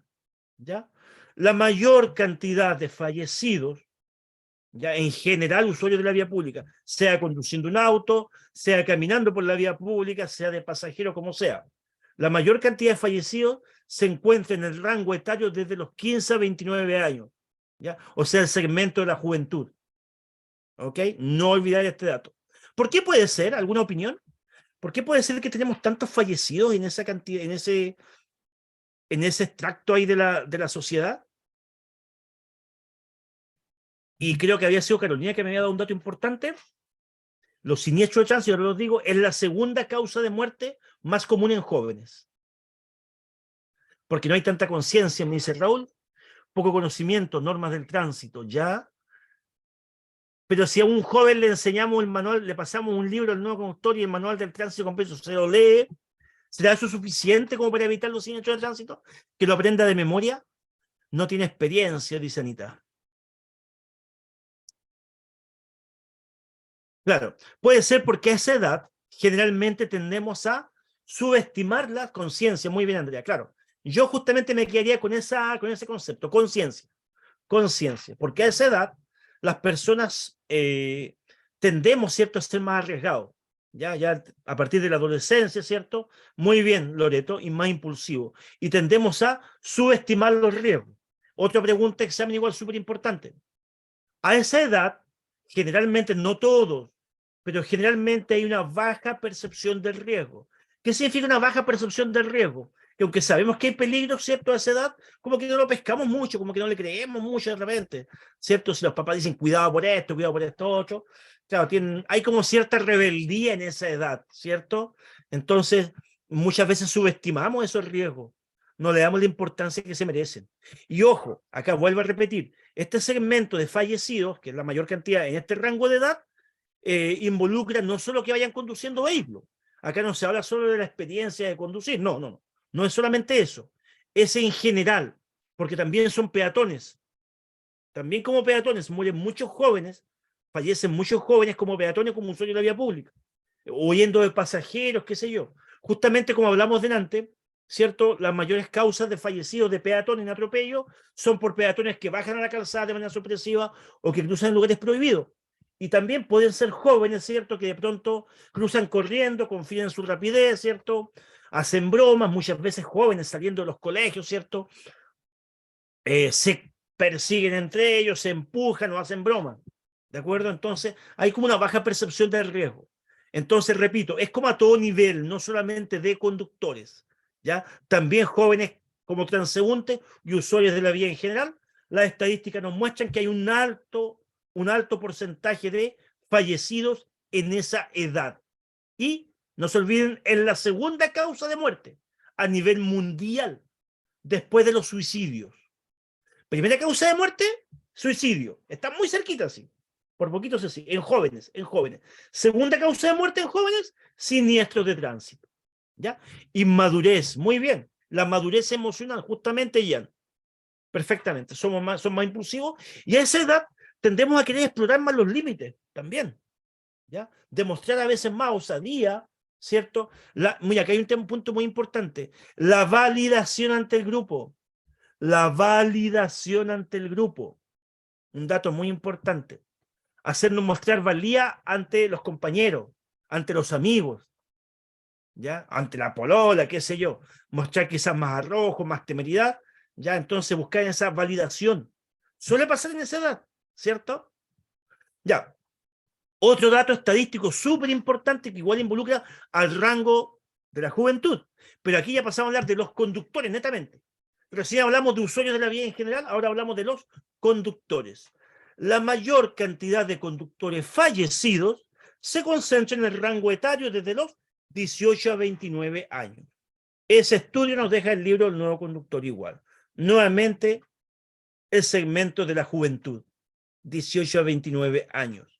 ¿ya? La mayor cantidad de fallecidos, ya en general usuarios de la vía pública, sea conduciendo un auto, sea caminando por la vía pública, sea de pasajero, como sea. La mayor cantidad de fallecidos se encuentra en el rango etario desde los 15 a 29 años, ¿ya? O sea, el segmento de la juventud. ¿Ok? No olvidar este dato. ¿Por qué puede ser? ¿Alguna opinión? ¿Por qué puede ser que tenemos tantos fallecidos en esa cantidad, en ese extracto ahí de la sociedad? Y creo que había sido Carolina que me había dado un dato importante. Los siniestros de tránsito, ahora los digo, es la segunda causa de muerte más común en jóvenes. Porque no hay tanta conciencia, me dice Raúl, poco conocimiento, normas del tránsito, ya. Pero si a un joven le enseñamos el manual, le pasamos un libro, el nuevo conductor y el manual del tránsito completo, se lo lee, ¿será eso suficiente como para evitar los siniestros de tránsito? ¿Que lo aprenda de memoria? No tiene experiencia, dice Anita. Claro, puede ser porque a esa edad generalmente tendemos a subestimar la conciencia. Muy bien, Andrea, claro. Yo justamente me quedaría con ese concepto, conciencia. Conciencia, porque a esa edad las personas tendemos, ¿cierto?, a ser más arriesgados. Ya a partir de la adolescencia, ¿cierto? Muy bien, Loreto, y más impulsivo. Y tendemos a subestimar los riesgos. Otra pregunta, examen igual súper importante. A esa edad, generalmente, no todos, pero generalmente hay una baja percepción del riesgo. ¿Qué significa una baja percepción del riesgo? Que aunque sabemos que hay peligro, ¿cierto?, a esa edad, como que no lo pescamos mucho, como que no le creemos mucho de repente, ¿cierto? Si los papás dicen cuidado por esto otro, claro, hay como cierta rebeldía en esa edad, ¿cierto? Entonces, muchas veces subestimamos esos riesgos, no le damos la importancia que se merecen. Y ojo, acá vuelvo a repetir, este segmento de fallecidos, que es la mayor cantidad en este rango de edad, involucra no solo que vayan conduciendo vehículos. Acá no se habla solo de la experiencia de conducir, no es solamente eso. es en general, porque también son peatones. También como peatones mueren muchos jóvenes, fallecen muchos jóvenes como peatones, como usuarios de la vía pública, huyendo de pasajeros, qué sé yo. Justamente como hablamos delante, ¿cierto? Las mayores causas de fallecidos de peatones en atropello son por peatones que bajan a la calzada de manera sorpresiva o que cruzan en lugares prohibidos. Y también pueden ser jóvenes, ¿cierto? Que de pronto cruzan corriendo, confían en su rapidez, ¿cierto? Hacen bromas, muchas veces jóvenes saliendo de los colegios, ¿cierto? Se persiguen entre ellos, se empujan o hacen bromas. ¿De acuerdo? Entonces, hay como una baja percepción del riesgo. Entonces, repito, es como a todo nivel, no solamente de conductores, ¿ya? También jóvenes como transeúntes y usuarios de la vía en general. Las estadísticas nos muestran que hay un alto porcentaje de fallecidos en esa edad. Y no se olviden, es la segunda causa de muerte a nivel mundial, después de los suicidios. Primera causa de muerte, suicidio. Está muy cerquita, sí. Por poquito sí, en jóvenes, en jóvenes. Segunda causa de muerte en jóvenes, siniestros de tránsito. ¿Ya? Inmadurez, muy bien. La madurez emocional, justamente, Ian. Perfectamente. Son más impulsivos y a esa edad tendemos a querer explorar más los límites también. ¿Ya? Demostrar a veces más osadía, ¿cierto? Mira, aquí hay un punto muy importante. La validación ante el grupo. La validación ante el grupo. Un dato muy importante. Hacernos mostrar valía ante los compañeros, ante los amigos, ¿ya? Ante la polola, qué sé yo. Mostrar quizás más arrojo, más temeridad, ¿ya? Entonces buscar esa validación. Suele pasar en esa edad, ¿cierto? Ya. Otro dato estadístico súper importante que igual involucra al rango de la juventud. Pero aquí ya pasamos a hablar de los conductores netamente. Recién hablamos de usuarios de la vía en general, ahora hablamos de los conductores. La mayor cantidad de conductores fallecidos se concentra en el rango etario desde los 18 a 29 años. Ese estudio nos deja el libro El nuevo conductor igual. Nuevamente, el segmento de la juventud, 18 a 29 años,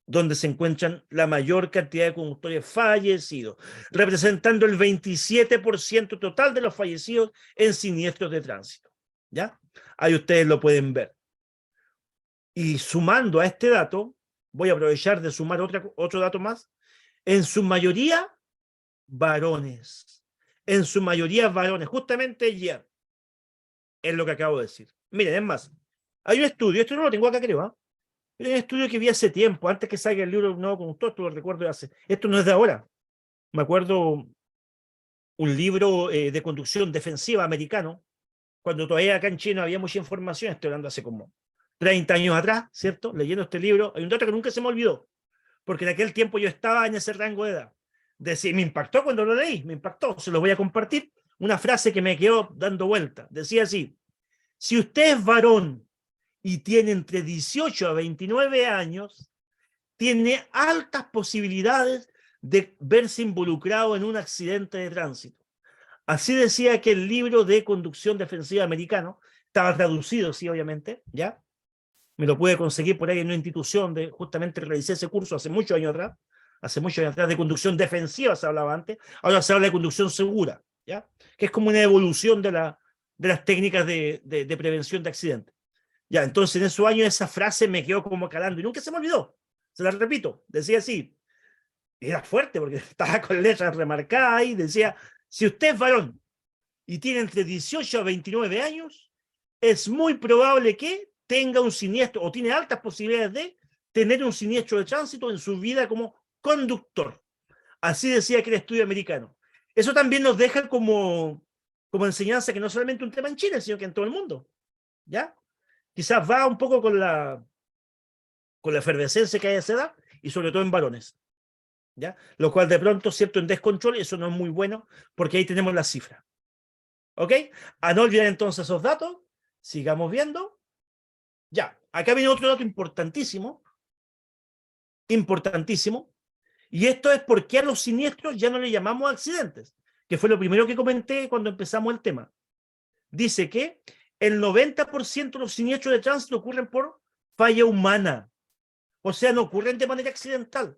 donde se encuentran la mayor cantidad de conductores fallecidos, representando el 27% total de los fallecidos en siniestros de tránsito. ¿Ya? Ahí ustedes lo pueden ver. Y sumando a este dato, voy a aprovechar de sumar otro dato más, en su mayoría varones. En su mayoría varones, justamente ya es lo que acabo de decir. Miren, es más, hay un estudio, esto no lo tengo acá, creo, ¿eh? Era un estudio que vi hace tiempo, antes que salga el libro nuevo con ustedes, lo recuerdo de hace. Esto no es de ahora. Me acuerdo un libro de conducción defensiva americano, cuando todavía acá en Chile no había mucha información, estoy hablando hace como 30 años atrás, ¿cierto? Leyendo este libro, hay un dato que nunca se me olvidó, porque en aquel tiempo yo estaba en ese rango de edad. Decía, me impactó cuando lo leí, me impactó, se lo voy a compartir. Una frase que me quedó dando vuelta. Decía así: si usted es varón y tiene entre 18 a 29 años, tiene altas posibilidades de verse involucrado en un accidente de tránsito. Así decía que el libro de conducción defensiva americano, estaba traducido, sí, obviamente, ¿ya? Me lo pude conseguir por ahí en una institución, justamente realicé ese curso hace muchos años atrás, de conducción defensiva se hablaba antes, ahora se habla de conducción segura, ¿ya? Que es como una evolución de las técnicas de prevención de accidentes. Ya, entonces en esos años esa frase me quedó como calando y nunca se me olvidó. Se la repito, decía así, era fuerte porque estaba con letras remarcadas y decía, si usted es varón y tiene entre 18 a 29 años, es muy probable que tenga un siniestro o tiene altas posibilidades de tener un siniestro de tránsito en su vida como conductor. Así decía que el estudio americano. Eso también nos deja como enseñanza que no solamente un tema en Chile, sino que en todo el mundo. ¿Ya? Quizás va un poco con la efervescencia que hay a esa edad y sobre todo en varones. ¿Ya? Lo cual de pronto, cierto, en descontrol, eso no es muy bueno porque ahí tenemos la cifra. ¿Ok? A no olvidar entonces esos datos, sigamos viendo. Ya, acá viene otro dato importantísimo, importantísimo, y esto es por qué a los siniestros ya no le llamamos accidentes, que fue lo primero que comenté cuando empezamos el tema. Dice que el 90% de los siniestros de tránsito ocurren por falla humana, o sea, no ocurren de manera accidental.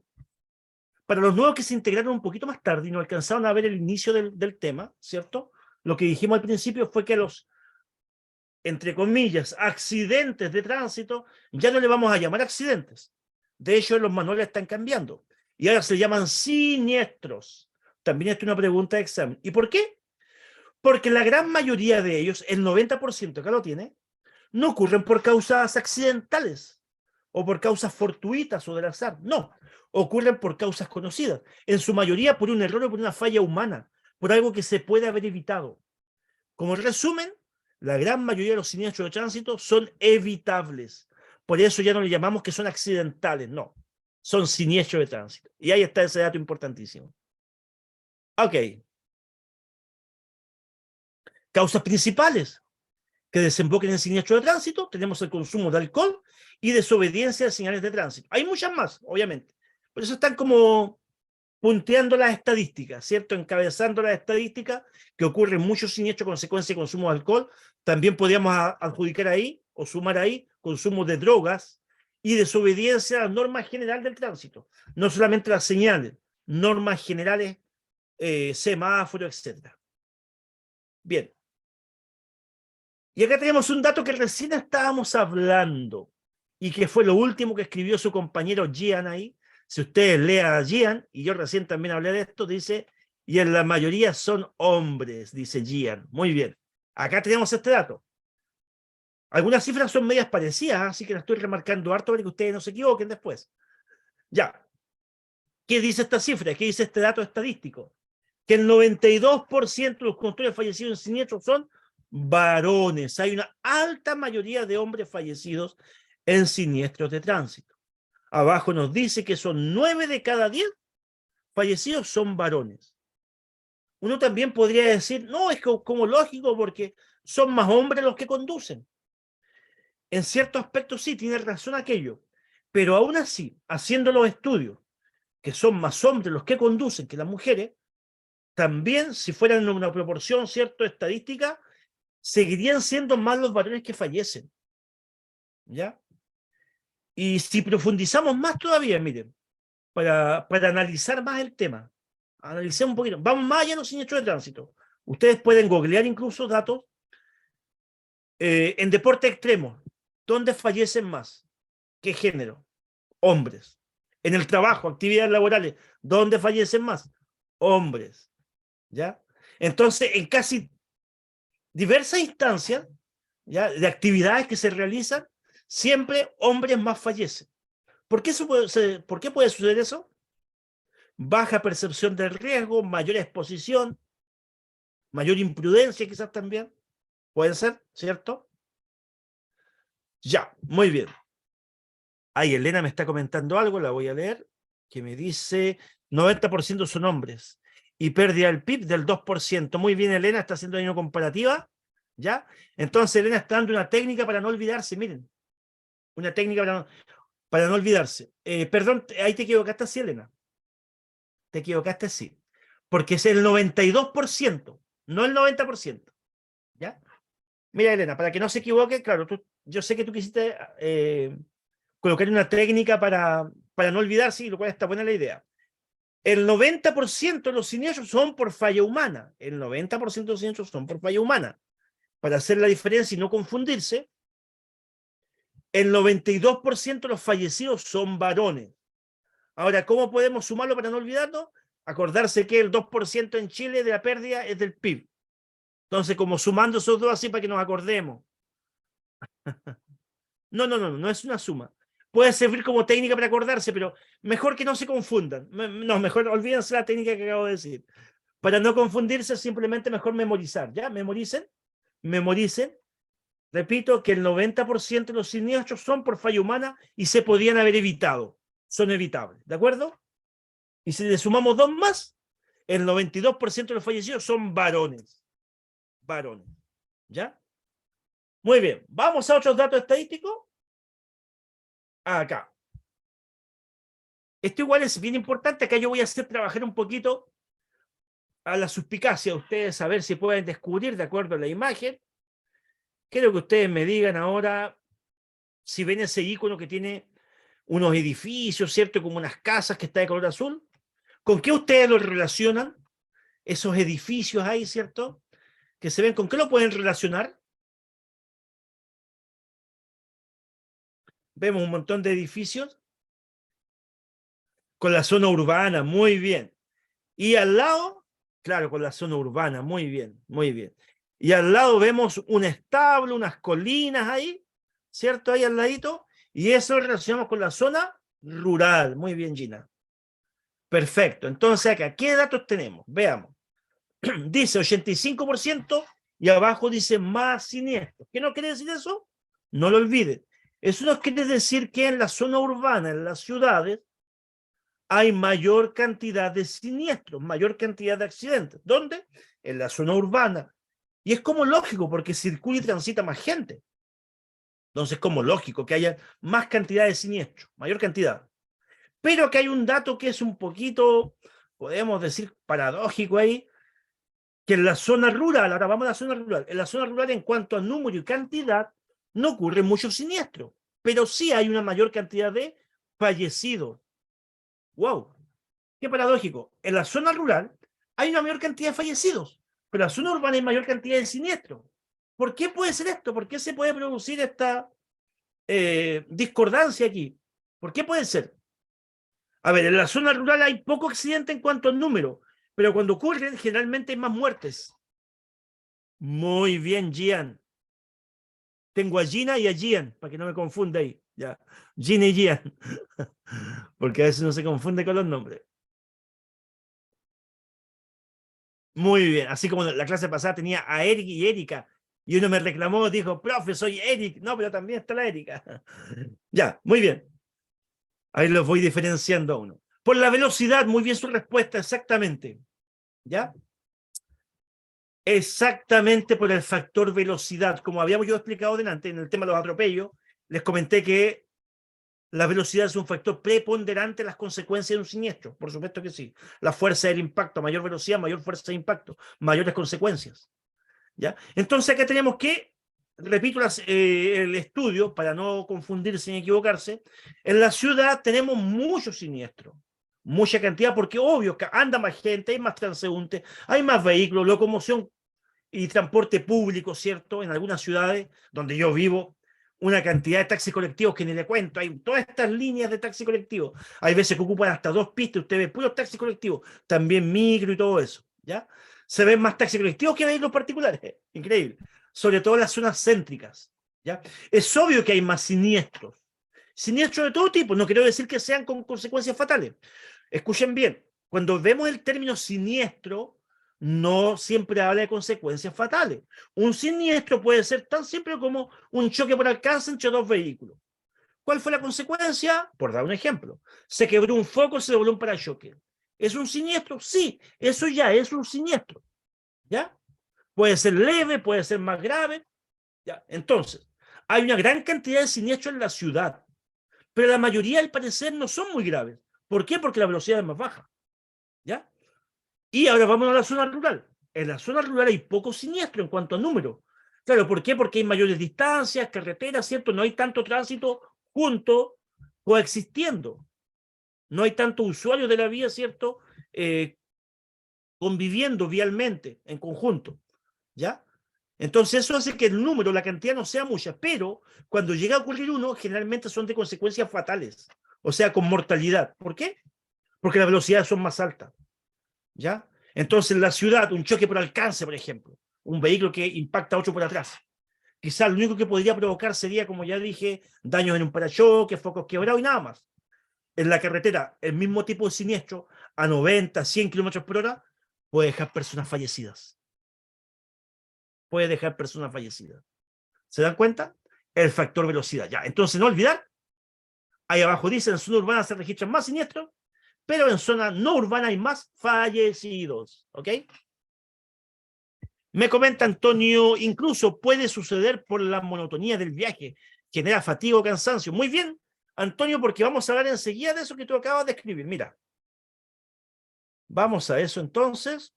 Para los nuevos que se integraron un poquito más tarde y no alcanzaron a ver el inicio del tema, ¿cierto? Lo que dijimos al principio fue que los, entre comillas, accidentes de tránsito, ya no le vamos a llamar accidentes. De hecho, los manuales están cambiando. Y ahora se llaman siniestros. También es una pregunta de examen. ¿Y por qué? Porque la gran mayoría de ellos, el 90% que lo tiene, no ocurren por causas accidentales o por causas fortuitas o del azar. No, ocurren por causas conocidas. En su mayoría por un error o por una falla humana, por algo que se puede haber evitado. Como resumen, la gran mayoría de los siniestros de tránsito son evitables. Por eso ya no le llamamos que son accidentales, no. Son siniestros de tránsito. Y ahí está ese dato importantísimo. Ok. Causas principales que desemboquen en siniestro de tránsito, tenemos el consumo de alcohol y desobediencia de señales de tránsito. Hay muchas más, obviamente. Por eso están como punteando las estadísticas, ¿cierto? Encabezando las estadísticas que ocurren muchos siniestros consecuencia de consumo de alcohol. También podríamos adjudicar ahí o sumar ahí consumo de drogas y desobediencia a la norma general del tránsito. No solamente las señales, normas generales, semáforo, etc. Bien. Y acá tenemos un dato que recién estábamos hablando y que fue lo último que escribió su compañero Gian ahí. Si ustedes leen a Gian, y yo recién también hablé de esto, dice, y en la mayoría son hombres, dice Gian. Muy bien. Acá tenemos este dato. Algunas cifras son medias parecidas, así que las estoy remarcando harto para que ustedes no se equivoquen después. Ya. ¿Qué dice esta cifra? ¿Qué dice este dato estadístico? Que el 92% de los conductores fallecidos en siniestros son varones. Hay una alta mayoría de hombres fallecidos en siniestros de tránsito. Abajo nos dice que son 9 de cada 10 fallecidos son varones. Uno también podría decir, no, es como lógico porque son más hombres los que conducen. En ciertos aspectos sí, tiene razón aquello. Pero aún así, haciendo los estudios, que son más hombres los que conducen que las mujeres, también, si fueran una proporción, ¿cierto?, estadística, seguirían siendo más los varones que fallecen. ¿Ya? Y si profundizamos más todavía, miren, para analizar más el tema, analicemos un poquito, vamos más allá de los siniestros de tránsito. Ustedes pueden googlear incluso datos en deporte extremo. ¿Dónde fallecen más? ¿Qué género? Hombres. En el trabajo, actividades laborales, ¿dónde fallecen más? Hombres. ¿Ya? Entonces, en casi diversas instancias, ¿ya?, de actividades que se realizan, siempre hombres más fallecen. ¿Por qué, ¿Por qué puede suceder eso? Baja percepción del riesgo, mayor exposición, mayor imprudencia quizás también. Puede ser, ¿cierto? Ya, muy bien. Ahí Elena me está comentando algo, la voy a leer, que me dice 90% son hombres y pérdida del PIB del 2%. Muy bien, Elena, está haciendo una comparativa, ¿ya? Entonces Elena está dando una técnica para no olvidarse, miren, una técnica para no olvidarse. Perdón, ahí te equivocaste, sí, Elena. Te equivocaste, sí. Porque es el 92%, no el 90%. ¿Ya? Mira, Elena, para que no se equivoque, claro, yo sé que tú quisiste colocar una técnica para no olvidarse, y lo cual está buena la idea. El 90% de los siniestros son por falla humana. El 90% de los siniestros son por falla humana. Para hacer la diferencia y no confundirse, el 92% de los fallecidos son varones. Ahora, ¿cómo podemos sumarlo para no olvidarnos? Acordarse que el 2% en Chile de la pérdida es del PIB. Entonces, como sumando esos dos así para que nos acordemos. No es una suma. Puede servir como técnica para acordarse, pero mejor que no se confundan. No, mejor olvídense la técnica que acabo de decir. Para no confundirse, simplemente mejor memorizar. ¿Ya? Memoricen. Repito que el 90% de los siniestros son por falla humana y se podían haber evitado. Son evitables. ¿De acuerdo? Y si le sumamos dos más, el 92% de los fallecidos son varones. Varones. ¿Ya? Muy bien. Vamos a otros datos estadísticos. Acá. Esto igual es bien importante. Acá yo voy a hacer trabajar un poquito a la suspicacia de ustedes, a ver si pueden descubrir de acuerdo a la imagen. Quiero que ustedes me digan ahora si ven ese icono que tiene unos edificios, ¿cierto? Como unas casas que está de color azul. ¿Con qué ustedes lo relacionan? Esos edificios ahí, ¿cierto? que se ven, ¿con qué lo pueden relacionar? Vemos un montón de edificios con la zona urbana, muy bien. Y al lado, claro, con la zona urbana, muy bien, muy bien. Y al lado vemos un establo, unas colinas ahí, ¿cierto? Ahí al ladito. Y eso lo relacionamos con la zona rural. Muy bien, Gina. Perfecto. Entonces acá, ¿qué datos tenemos? Veamos. Dice 85% y abajo dice más siniestros. ¿Qué no quiere decir eso? No lo olviden. Eso no quiere decir que en la zona urbana, en las ciudades, hay mayor cantidad de siniestros, mayor cantidad de accidentes. ¿Dónde? En la zona urbana. Y es como lógico, porque circula y transita más gente. Entonces es como lógico que haya más cantidad de siniestros, mayor cantidad. Pero que hay un dato que es un poquito, podemos decir, paradójico ahí, que en la zona rural, ahora vamos a la zona rural, en la zona rural en cuanto a número y cantidad, no ocurren muchos siniestros, pero sí hay una mayor cantidad de fallecidos. ¡Wow! Qué paradójico. En la zona rural hay una mayor cantidad de fallecidos, pero en la zona urbana hay mayor cantidad de siniestros. ¿Por qué puede ser esto? ¿Por qué se puede producir esta discordancia aquí? ¿Por qué puede ser? A ver, en la zona rural hay poco accidente en cuanto al número, pero cuando ocurren generalmente hay más muertes. Muy bien, Gian. Tengo a Gina y a Gian, para que no me confunda ahí. Ya. Gina y Gian. Porque a veces no se confunde con los nombres. Muy bien. Así como la clase pasada tenía a Eric y Erika. Y uno me reclamó, dijo, profe, soy Eric. No, pero también está la Erika. Ya, muy bien. Ahí los voy diferenciando a uno. Por la velocidad, muy bien su respuesta, exactamente. ¿Ya? Exactamente por el factor velocidad. Como habíamos yo explicado delante en el tema de los atropellos, les comenté que la velocidad es un factor preponderante en las consecuencias de un siniestro. Por supuesto que sí. La fuerza del impacto, mayor velocidad, mayor fuerza de impacto, mayores consecuencias. ¿Ya? Entonces acá tenemos que, repito el estudio para no confundirse ni equivocarse, en la ciudad tenemos muchos siniestros, mucha cantidad, porque obvio que anda más gente, hay más transeúntes, hay más vehículos, locomoción y transporte público, ¿cierto? En algunas ciudades donde yo vivo, una cantidad de taxis colectivos que ni le cuento, hay todas estas líneas de taxi colectivo, hay veces que ocupan hasta 2 pistas, usted ve puros taxis colectivos, también micro y todo eso, ¿ya? Se ven más taxis colectivos que vehículos particulares, increíble, sobre todo en las zonas céntricas, ¿ya? Es obvio que hay más siniestros de todo tipo, no quiero decir que sean con consecuencias fatales. Escuchen bien, cuando vemos el término siniestro, no siempre habla de consecuencias fatales. Un siniestro puede ser tan simple como un choque por alcance entre dos vehículos. ¿Cuál fue la consecuencia? Por dar un ejemplo, se quebró un foco, se dobló un parachoque. ¿Es un siniestro? Sí, eso ya es un siniestro. ¿Ya? Puede ser leve, puede ser más grave. ¿Ya? Entonces, hay una gran cantidad de siniestros en la ciudad, pero la mayoría, al parecer, no son muy graves. ¿Por qué? Porque la velocidad es más baja. ¿Ya? Y ahora vamos a la zona rural. En la zona rural hay poco siniestro en cuanto a número. Claro, ¿por qué? Porque hay mayores distancias, carreteras, ¿cierto? No hay tanto tránsito junto, coexistiendo. No hay tanto usuario de la vía, ¿cierto? Eh, Conviviendo vialmente, en conjunto. ¿Ya? Entonces eso hace que el número, la cantidad no sea mucha, pero cuando llega a ocurrir uno, generalmente son de consecuencias fatales, o sea, con mortalidad. ¿Por qué? Porque las velocidades son más altas. ¿Ya? Entonces, en la ciudad, un choque por alcance, por ejemplo, un vehículo que impacta a otro por atrás. Quizás lo único que podría provocar sería, como ya dije, daños en un parachoque, focos quebrados y nada más. En la carretera, el mismo tipo de siniestro, a 90, 100 kilómetros por hora, puede dejar personas fallecidas. Puede dejar personas fallecidas. ¿Se dan cuenta? El factor velocidad. Ya, entonces no olvidar, ahí abajo dice, en zona urbana se registran más siniestros, pero en zona no urbana hay más fallecidos. ¿Ok? Me comenta Antonio, incluso puede suceder por la monotonía del viaje, genera fatiga o cansancio. Muy bien, Antonio, porque vamos a hablar enseguida de eso que tú acabas de escribir. Mira, vamos a eso entonces.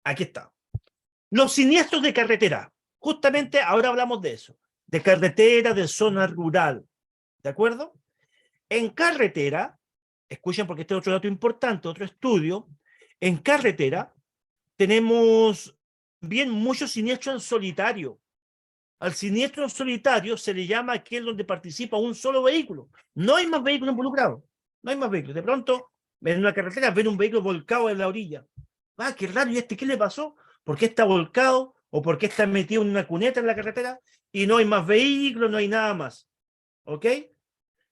Aquí está. Los siniestros de carretera. Justamente ahora hablamos de eso. De carretera, de zona rural. ¿De acuerdo? En carretera, escuchen porque este es otro dato importante, otro estudio. En carretera, tenemos bien muchos siniestros en solitario. Al siniestro en solitario se le llama aquel donde participa un solo vehículo. No hay más vehículos involucrados. No hay más vehículos. De pronto, en una carretera, ven un vehículo volcado en la orilla. Ah, qué raro, ¿y este qué le pasó? ¿Por qué está volcado? ¿O por qué está metido en una cuneta en la carretera? Y no hay más vehículos, no hay nada más. ¿Ok?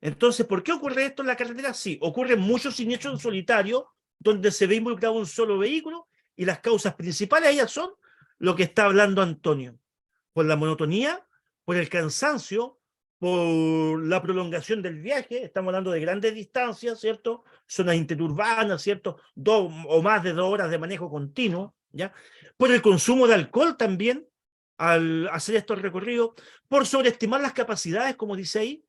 Entonces, ¿por qué ocurre esto en la carretera? Sí, ocurren muchos siniestros en solitario donde se ve involucrado un solo vehículo y las causas principales ellas son lo que está hablando Antonio. Por la monotonía, por el cansancio, por la prolongación del viaje, estamos hablando de grandes distancias, ¿cierto? Zonas interurbanas, ¿cierto? 2 o más de 2 horas de manejo continuo, ¿ya? Por el consumo de alcohol también, al hacer estos recorridos, por sobreestimar las capacidades, como dice ahí,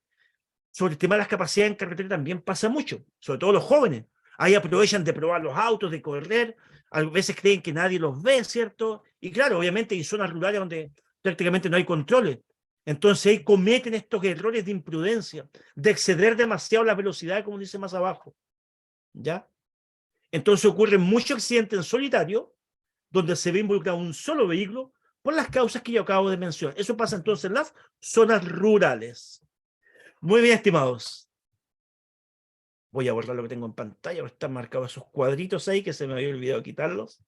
sobreestimar las capacidades en carretera también pasa mucho, sobre todo los jóvenes. Ahí aprovechan de probar los autos, de correr, a veces creen que nadie los ve, ¿cierto? Y claro, obviamente hay zonas rurales donde prácticamente no hay controles. Entonces ahí cometen estos errores de imprudencia, de exceder demasiado la velocidad, como dice más abajo. ¿Ya? Entonces ocurren muchos accidentes en solitario, donde se ve involucrado un solo vehículo, por las causas que yo acabo de mencionar. Eso pasa entonces en las zonas rurales. Muy bien, estimados. Voy a borrar lo que tengo en pantalla, porque están marcados esos cuadritos ahí que se me había olvidado quitarlos.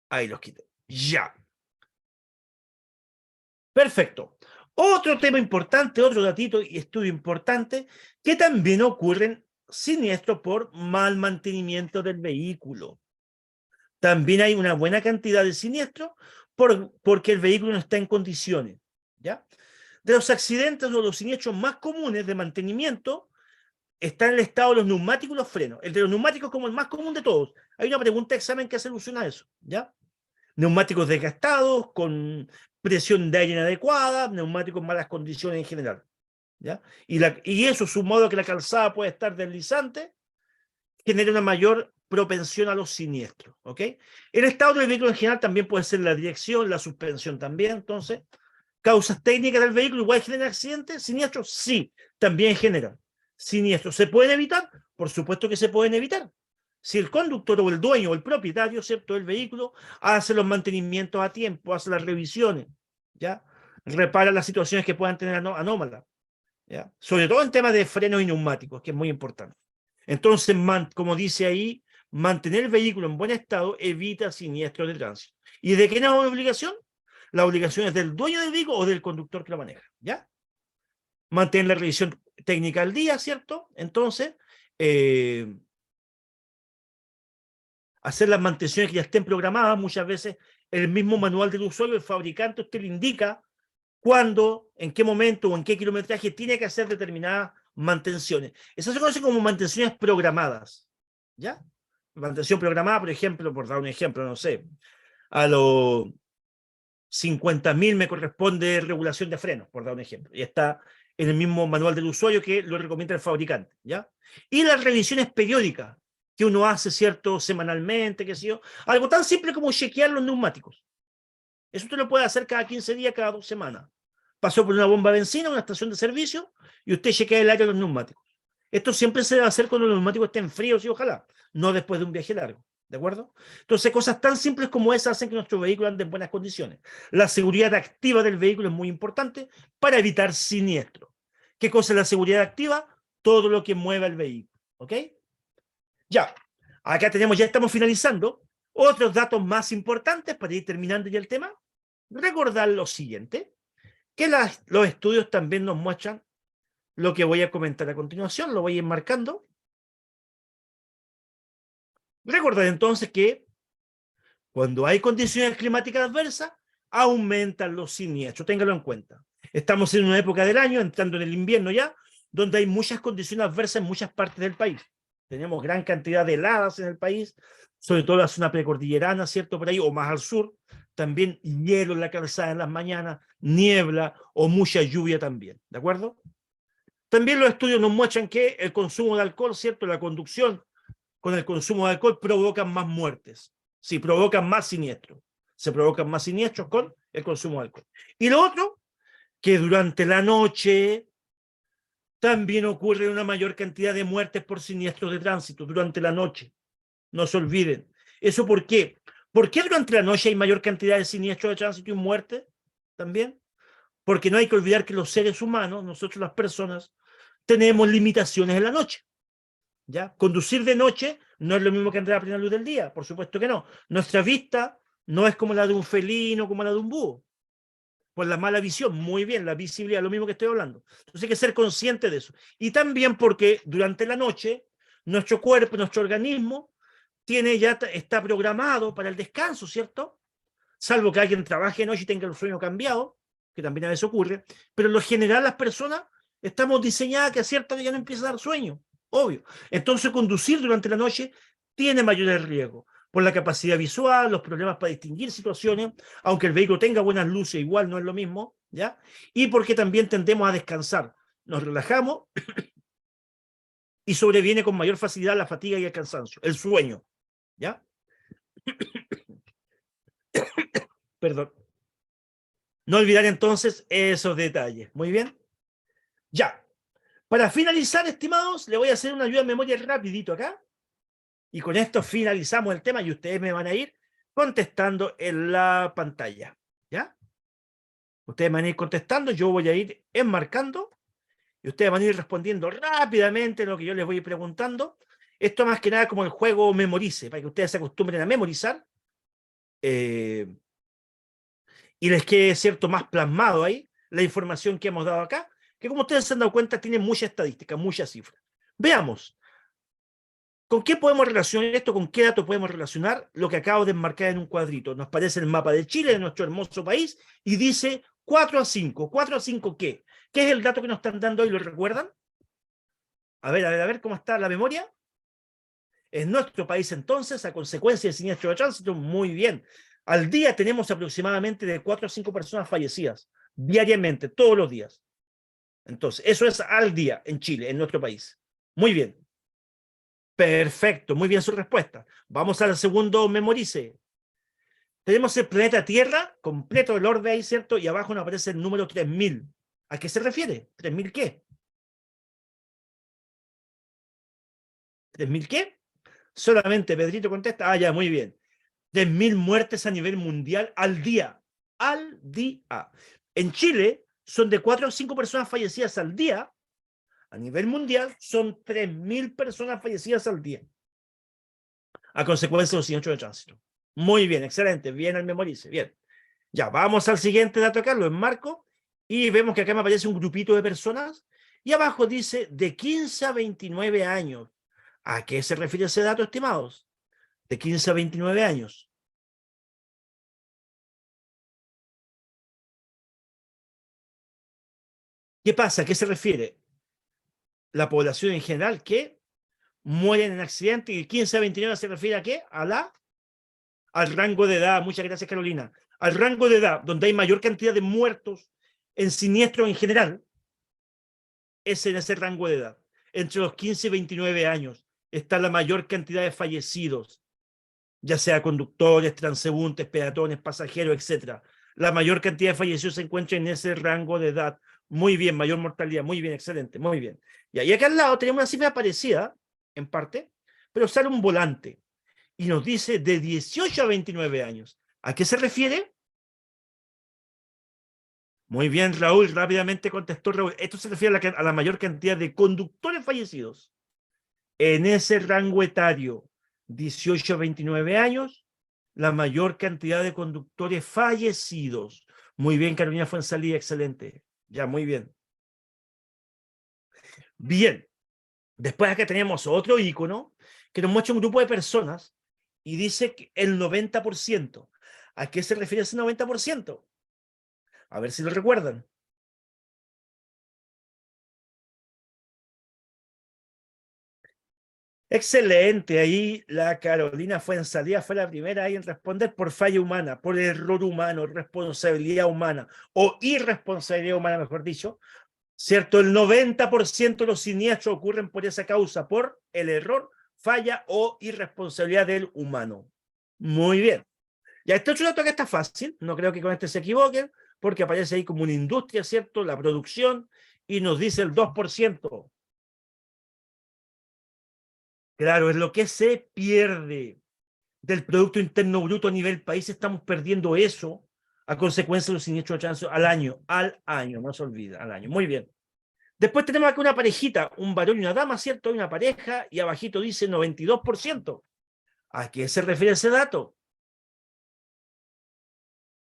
Ahí los quité. Ya. Perfecto. Otro tema importante, otro datito y estudio importante, que también ocurren siniestros por mal mantenimiento del vehículo. También hay una buena cantidad de siniestros porque el vehículo no está en condiciones. ¿Ya? De los accidentes o los siniestros más comunes de mantenimiento, está en el estado de los neumáticos y los frenos. El de los neumáticos como el más común de todos. Hay una pregunta de examen que hace alusión a eso, ¿ya? Neumáticos desgastados, con presión de aire inadecuada, neumáticos en malas condiciones en general, ¿ya? Y eso, sumado a que la calzada puede estar deslizante, genera una mayor propensión a los siniestros, ¿ok? El estado del vehículo en general también puede ser la dirección, la suspensión también, entonces, causas técnicas del vehículo, igual generan accidentes, siniestros, sí, también generan siniestros. ¿Se pueden evitar? Por supuesto que se pueden evitar. Si el conductor o el dueño o el propietario, ¿cierto?, del vehículo hace los mantenimientos a tiempo, hace las revisiones, ¿ya? Repara las situaciones que puedan tener anómalas, ¿ya? Sobre todo en temas de frenos y neumáticos, que es muy importante. Entonces, como dice ahí, mantener el vehículo en buen estado evita siniestros de tránsito. ¿Y de quién es la obligación? La obligación es del dueño del vehículo o del conductor que lo maneja, ¿ya? Mantener la revisión técnica al día, ¿cierto? Entonces, hacer las mantenciones que ya estén programadas, muchas veces el mismo manual del usuario, el fabricante, usted le indica cuándo, en qué momento o en qué kilometraje tiene que hacer determinadas mantenciones. Esas se conocen como mantenciones programadas, ¿ya? Mantención programada, por ejemplo, por dar un ejemplo, no sé, a los 50.000 me corresponde regulación de frenos, por dar un ejemplo. Y está en el mismo manual del usuario que lo recomienda el fabricante, ¿ya? Y las revisiones periódicas que uno hace, ¿cierto? Semanalmente, qué sé yo. Algo tan simple como chequear los neumáticos. Eso usted lo puede hacer cada 15 días, cada 2 semanas. Pasó por una bomba de benzina, una estación de servicio, y usted chequea el área de los neumáticos. Esto siempre se debe hacer cuando los neumáticos estén fríos y ojalá, no después de un viaje largo. ¿De acuerdo? Entonces, cosas tan simples como esas hacen que nuestro vehículo ande en buenas condiciones. La seguridad activa del vehículo es muy importante para evitar siniestros. ¿Qué cosa es la seguridad activa? Todo lo que mueva el vehículo. ¿Ok? Ya. Acá tenemos, ya estamos finalizando. Otros datos más importantes para ir terminando ya el tema. Recordar lo siguiente, que los estudios también nos muestran lo que voy a comentar a continuación, lo voy a ir marcando. Recordar entonces que cuando hay condiciones climáticas adversas, aumentan los siniestros, téngalo en cuenta. Estamos en una época del año, entrando en el invierno ya, donde hay muchas condiciones adversas en muchas partes del país. Tenemos gran cantidad de heladas en el país, sobre todo la zona precordillerana, ¿cierto? Por ahí, o más al sur. También hielo en la calzada en las mañanas, niebla o mucha lluvia también, ¿de acuerdo? También los estudios nos muestran que el consumo de alcohol, ¿cierto? La conducción con el consumo de alcohol provocan más muertes. Sí, provocan más siniestros. Se provocan más siniestros con el consumo de alcohol. Y lo otro, que durante la noche también ocurre una mayor cantidad de muertes por siniestros de tránsito durante la noche. No se olviden. ¿Eso por qué? ¿Por qué durante la noche hay mayor cantidad de siniestros de tránsito y muerte? También. Porque no hay que olvidar que los seres humanos, nosotros las personas, tenemos limitaciones en la noche. ¿Ya? Conducir de noche no es lo mismo que andar a plena luz del día, por supuesto que no. Nuestra vista no es como la de un felino, como la de un búho. Por la mala visión, muy bien, la visibilidad, lo mismo que estoy hablando. Entonces hay que ser consciente de eso. Y también porque durante la noche, nuestro cuerpo, nuestro organismo, está programado para el descanso, ¿cierto? Salvo que alguien trabaje de noche y tenga el sueño cambiado, que también a veces ocurre, pero en lo general las personas estamos diseñadas que a cierta hora ya no empieza a dar sueño, obvio. Entonces conducir durante la noche tiene mayores riesgos por la capacidad visual, los problemas para distinguir situaciones, aunque el vehículo tenga buenas luces, igual no es lo mismo, ¿ya? Y porque también tendemos a descansar, nos relajamos y sobreviene con mayor facilidad la fatiga y el cansancio, el sueño, ¿ya? Perdón. No olvidar entonces esos detalles. Muy bien. Ya. Para finalizar, estimados, le voy a hacer una ayuda de memoria rapidito acá. Y con esto finalizamos el tema y ustedes me van a ir contestando en la pantalla. ¿Ya? Ustedes me van a ir contestando, yo voy a ir enmarcando y ustedes van a ir respondiendo rápidamente lo que yo les voy a ir preguntando. Esto más que nada como el juego memorice, para que ustedes se acostumbren a memorizar y les quede, cierto, más plasmado ahí la información que hemos dado acá, que como ustedes se han dado cuenta tiene mucha estadística, muchas cifras. Veamos, ¿con qué podemos relacionar esto? ¿Con qué dato podemos relacionar lo que acabo de enmarcar en un cuadrito? Nos parece el mapa de Chile, de nuestro hermoso país, y dice 4 a 5. ¿4 a 5 qué? ¿Qué es el dato que nos están dando hoy? ¿Lo recuerdan? A ver, ¿cómo está la memoria? En nuestro país entonces, a consecuencia del siniestro de tránsito, muy bien. Al día tenemos aproximadamente de 4 a 5 personas fallecidas, diariamente, todos los días. Entonces, eso es al día en Chile, en nuestro país. Muy bien. Perfecto, muy bien su respuesta. Vamos al segundo memorice. Tenemos el planeta Tierra, completo el orden ahí, ¿cierto? Y abajo nos aparece el número 3000. ¿A qué se refiere? ¿3000 qué? ¿3000 qué? Solamente Pedrito contesta, ah, ya, muy bien. 3000 muertes a nivel mundial al día. Al día. En Chile son de 4 a 5 personas fallecidas al día. A nivel mundial son 3000 personas fallecidas al día. A consecuencia de los siniestros de tránsito. Muy bien, excelente. Bien al memorice. Bien. Ya, vamos al siguiente dato acá, lo enmarco. Y vemos que acá me aparece un grupito de personas. Y abajo dice de 15 a 29 años. ¿A qué se refiere ese dato, estimados? De 15 a 29 años. ¿Qué pasa? ¿A qué se refiere? La población en general que muere en accidente y 15 a 29 se refiere a qué? Al rango de edad. Muchas gracias, Carolina. Al rango de edad donde hay mayor cantidad de muertos en siniestros en general, es en ese rango de edad. Entre los 15 y 29 años está la mayor cantidad de fallecidos, ya sea conductores, transeúntes, peatones, pasajeros, etc. La mayor cantidad de fallecidos se encuentra en ese rango de edad. Muy bien, mayor mortalidad, muy bien, excelente, muy bien. Y acá al lado tenemos una cifra parecida, en parte, pero sale un volante y nos dice de 18 a 29 años. ¿A qué se refiere? Muy bien, Raúl, rápidamente contestó Raúl. Esto se refiere a la mayor cantidad de conductores fallecidos en ese rango etario, 18 a 29 años, la mayor cantidad de conductores fallecidos. Muy bien, Carolina Fuenzalía, excelente. Ya, muy bien. Bien, después acá tenemos otro icono que nos muestra un grupo de personas y dice que el 90%. ¿A qué se refiere ese 90%? A ver si lo recuerdan. Excelente, ahí la Carolina Fuenzalía fue la primera ahí en responder por falla humana, por error humano, responsabilidad humana o irresponsabilidad humana, mejor dicho, ¿cierto? El 90% de los siniestros ocurren por esa causa, por el error, falla o irresponsabilidad del humano. Muy bien. Ya este otro dato que está fácil, no creo que con este se equivoquen, porque aparece ahí como una industria, ¿cierto? La producción, y nos dice el 2%. Claro, es lo que se pierde. del Producto Interno Bruto a nivel país, estamos perdiendo eso a consecuencia de los siniestros de tránsito al año, no se olvida, al año. Muy bien. Después tenemos aquí una parejita, un varón y una dama, ¿cierto? Hay una pareja y abajito dice 92%. ¿A qué se refiere ese dato?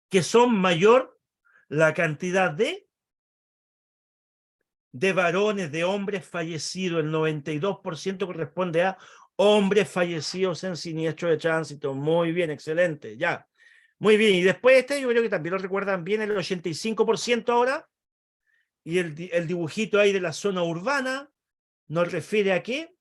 Que son mayor la cantidad de varones, de hombres fallecidos. El 92% corresponde a hombres fallecidos en siniestro de tránsito. Muy bien, excelente, ya. Muy bien, y después este yo creo que también lo recuerdan bien, el 85% ahora, y el dibujito ahí de la zona urbana, ¿nos refiere a qué?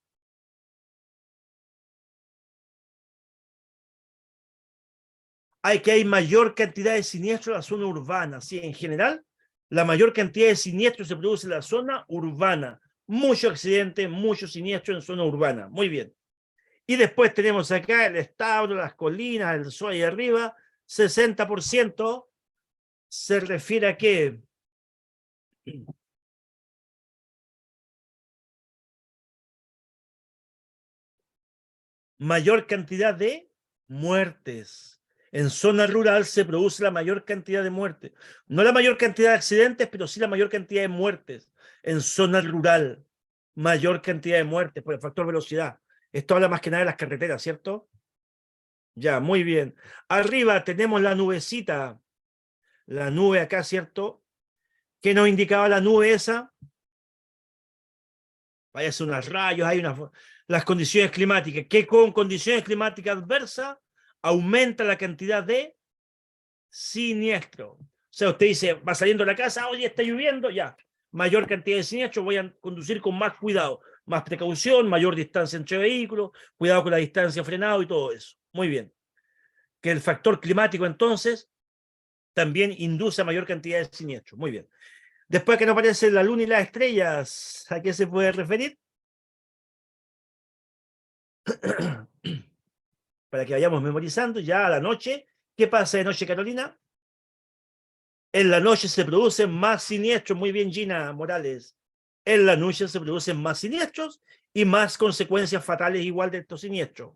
Hay mayor cantidad de siniestros en la zona urbana, ¿sí? En general, la mayor cantidad de siniestros se produce en la zona urbana. Mucho accidente, mucho siniestro en zona urbana. Muy bien. Y después tenemos acá el establo, las colinas, el sol ahí arriba, 60% se refiere a qué? Mayor cantidad de muertes. En zona rural se produce la mayor cantidad de muertes. No la mayor cantidad de accidentes, pero sí la mayor cantidad de muertes. En zona rural, mayor cantidad de muertes por el factor velocidad. Esto habla más que nada de las carreteras, ¿cierto? Ya, muy bien. Arriba tenemos la nubecita. La nube acá, ¿cierto? ¿Qué nos indicaba la nube esa? Vaya a ser unos rayos, hay las condiciones climáticas, que con condiciones climáticas adversas aumenta la cantidad de siniestro. O sea, usted dice, va saliendo de la casa, oye, está lloviendo, ya, mayor cantidad de siniestros, voy a conducir con más cuidado, más precaución, mayor distancia entre vehículos, cuidado con la distancia frenado y todo eso. Muy bien. Que el factor climático entonces también induce a mayor cantidad de siniestros. Muy bien. Después que no aparece la luna y las estrellas, ¿a qué se puede referir? Para que vayamos memorizando ya a la noche. ¿Qué pasa de noche, Carolina? En la noche se producen más siniestros. Muy bien, Gina Morales. En la noche se producen más siniestros y más consecuencias fatales igual de estos siniestros.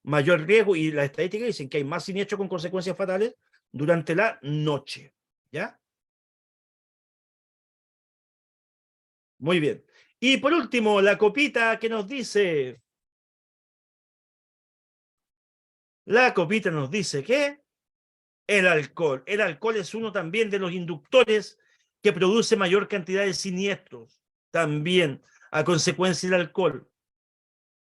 Mayor riesgo, y las estadísticas dicen que hay más siniestros con consecuencias fatales durante la noche. ¿Ya? Muy bien. Y por último, la copita que nos dice, la copita nos dice que el alcohol. El alcohol es uno también de los inductores que produce mayor cantidad de siniestros. También, a consecuencia del alcohol.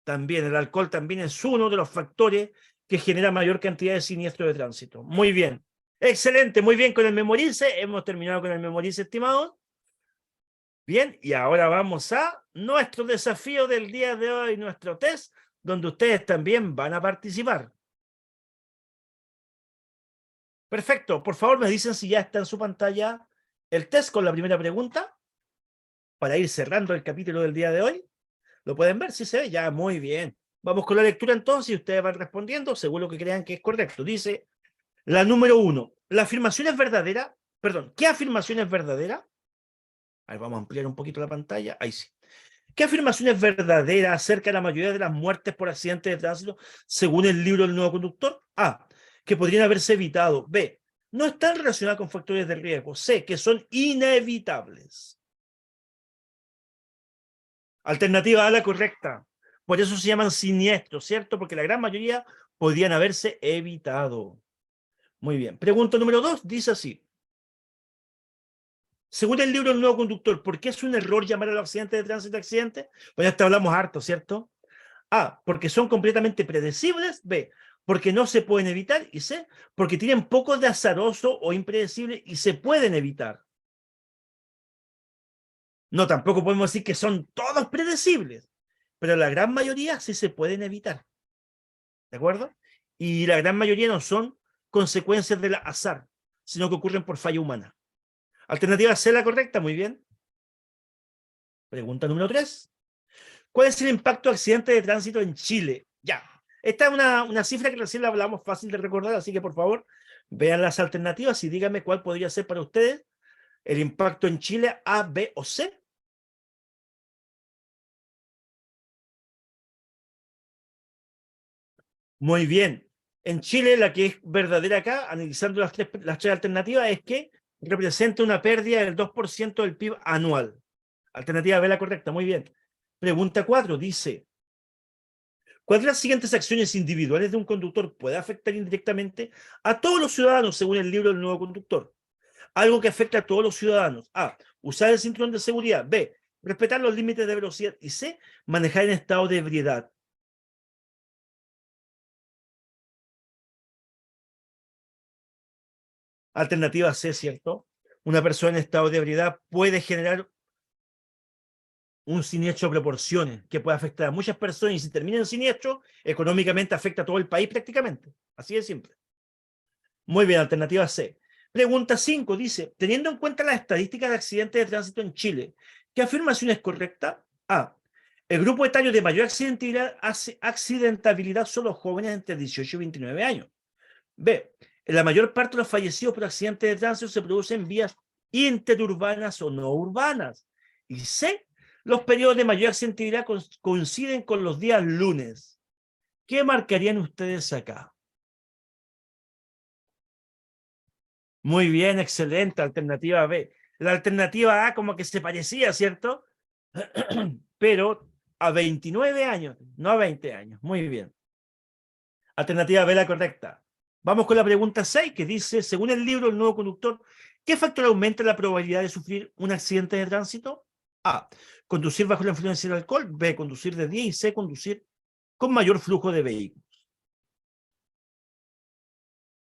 También, el alcohol también es uno de los factores que genera mayor cantidad de siniestros de tránsito. Muy bien. Excelente, muy bien con el memorice. Hemos terminado con el memorice, estimados. Bien, y ahora vamos a nuestro desafío del día de hoy, nuestro test, donde ustedes también van a participar. Perfecto, por favor me dicen si ya está en su pantalla el test con la primera pregunta para ir cerrando el capítulo del día de hoy. ¿Lo pueden ver? ¿Sí se ve? Ya, muy bien. Vamos con la lectura entonces y ustedes van respondiendo según lo que crean que es correcto. Dice la número 1. ¿La afirmación es verdadera? Perdón, ¿qué afirmación es verdadera? A ver, vamos a ampliar un poquito la pantalla. Ahí sí. ¿Qué afirmación es verdadera acerca de la mayoría de las muertes por accidentes de tránsito según el libro del nuevo conductor? A. Que podrían haberse evitado. B. No están relacionadas con factores de riesgo. C. Que son inevitables. Alternativa A la correcta. Por eso se llaman siniestros, ¿cierto? Porque la gran mayoría podrían haberse evitado. Muy bien. Pregunta número 2 dice así. Según el libro El Nuevo Conductor, ¿por qué es un error llamar a los accidentes de tránsito accidentes? Pues ya te hablamos harto, ¿cierto? A, porque son completamente predecibles. B, porque no se pueden evitar. Y C, porque tienen poco de azaroso o impredecible y se pueden evitar. No, tampoco podemos decir que son todos predecibles, pero la gran mayoría sí se pueden evitar. ¿De acuerdo? Y la gran mayoría no son consecuencias del azar, sino que ocurren por falla humana. Alternativa C, la correcta, muy bien. Pregunta número 3. ¿Cuál es el impacto de accidentes de tránsito en Chile? Ya. Esta es una cifra que recién la hablamos, fácil de recordar, así que por favor, vean las alternativas y díganme cuál podría ser para ustedes el impacto en Chile, A, B o C. Muy bien. En Chile, la que es verdadera acá, analizando las tres alternativas, es que representa una pérdida del 2% del PIB anual. Alternativa B la correcta, muy bien. Pregunta 4 dice, ¿cuál de las siguientes acciones individuales de un conductor puede afectar indirectamente a todos los ciudadanos según el libro del nuevo conductor? Algo que afecta a todos los ciudadanos. A, usar el cinturón de seguridad. B, respetar los límites de velocidad. Y C, manejar en estado de ebriedad. Alternativa C, ¿cierto? Una persona en estado de ebriedad puede generar un siniestro de proporciones que puede afectar a muchas personas y si termina en siniestro, económicamente afecta a todo el país prácticamente. Así de simple. Muy bien, alternativa C. Pregunta 5 dice, teniendo en cuenta las estadísticas de accidentes de tránsito en Chile, ¿qué afirmación es correcta? A. El grupo etario de mayor accidentabilidad son los jóvenes entre 18 y 29 años. B. La mayor parte de los fallecidos por accidentes de tránsito se producen en vías interurbanas o no urbanas. Y C. Los periodos de mayor accidentabilidad coinciden con los días lunes. ¿Qué marcarían ustedes acá? Muy bien, excelente, alternativa B. La alternativa A como que se parecía, ¿cierto? Pero a 29 años, no a 20 años. Muy bien. Alternativa B la correcta. Vamos con la pregunta 6 que dice, según el libro El nuevo conductor, ¿qué factor aumenta la probabilidad de sufrir un accidente de tránsito? A. Conducir bajo la influencia del alcohol. B. Conducir de día. Y C. Conducir con mayor flujo de vehículos.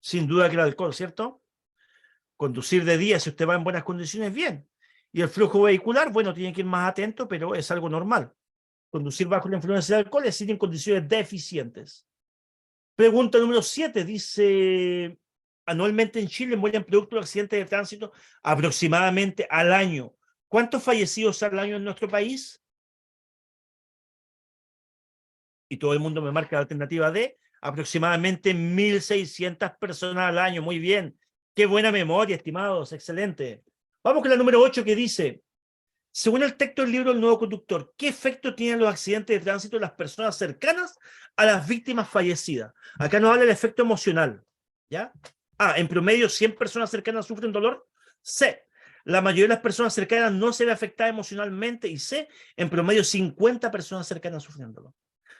Sin duda que el alcohol, ¿cierto? Conducir de día, si usted va en buenas condiciones, bien. Y el flujo vehicular, bueno, tiene que ir más atento, pero es algo normal. Conducir bajo la influencia del alcohol es ir en condiciones deficientes. Pregunta número 7 dice, anualmente en Chile mueren producto de accidentes de tránsito aproximadamente al año. ¿Cuántos fallecidos al año en nuestro país? Y todo el mundo me marca la alternativa D, aproximadamente 1.600 personas al año. Muy bien. Qué buena memoria, estimados. Excelente. Vamos con la número 8 que dice, según el texto del libro El nuevo conductor, ¿qué efecto tienen los accidentes de tránsito en las personas cercanas a las víctimas fallecidas? Acá nos habla del efecto emocional, ¿ya? A, en promedio 100 personas cercanas sufren dolor. C, la mayoría de las personas cercanas no se ve afectada emocionalmente. Y C, en promedio 50 personas cercanas sufren dolor.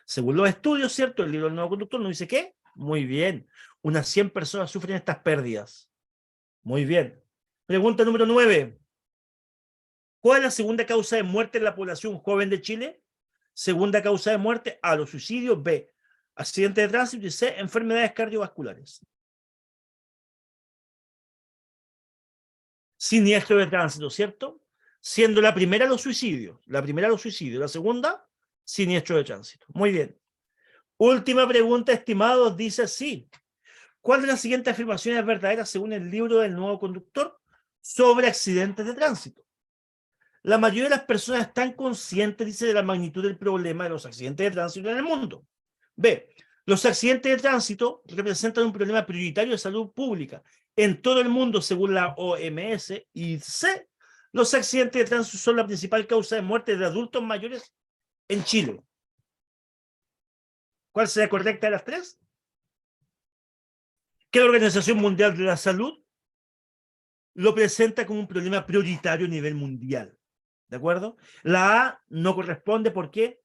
Según los estudios, ¿cierto? El libro del nuevo conductor nos dice que, muy bien, unas 100 personas sufren estas pérdidas. Muy bien. Pregunta número 9. ¿Cuál es la segunda causa de muerte en la población joven de Chile? Segunda causa de muerte, A, los suicidios. B, accidentes de tránsito. Y C, enfermedades cardiovasculares. Siniestro de tránsito, ¿cierto? Siendo la primera los suicidios. La primera los suicidios. La segunda, siniestro de tránsito. Muy bien. Última pregunta, estimados, dice así. ¿Cuál de las siguientes afirmaciones es verdadera según el libro del nuevo conductor sobre accidentes de tránsito? La mayoría de las personas están conscientes, dice, de la magnitud del problema de los accidentes de tránsito en el mundo. B. Los accidentes de tránsito representan un problema prioritario de salud pública en todo el mundo, según la OMS. Y C. Los accidentes de tránsito son la principal causa de muerte de adultos mayores en Chile. ¿Cuál será correcta de las tres? Que la Organización Mundial de la Salud lo presenta como un problema prioritario a nivel mundial. ¿De acuerdo? La A no corresponde, ¿por qué?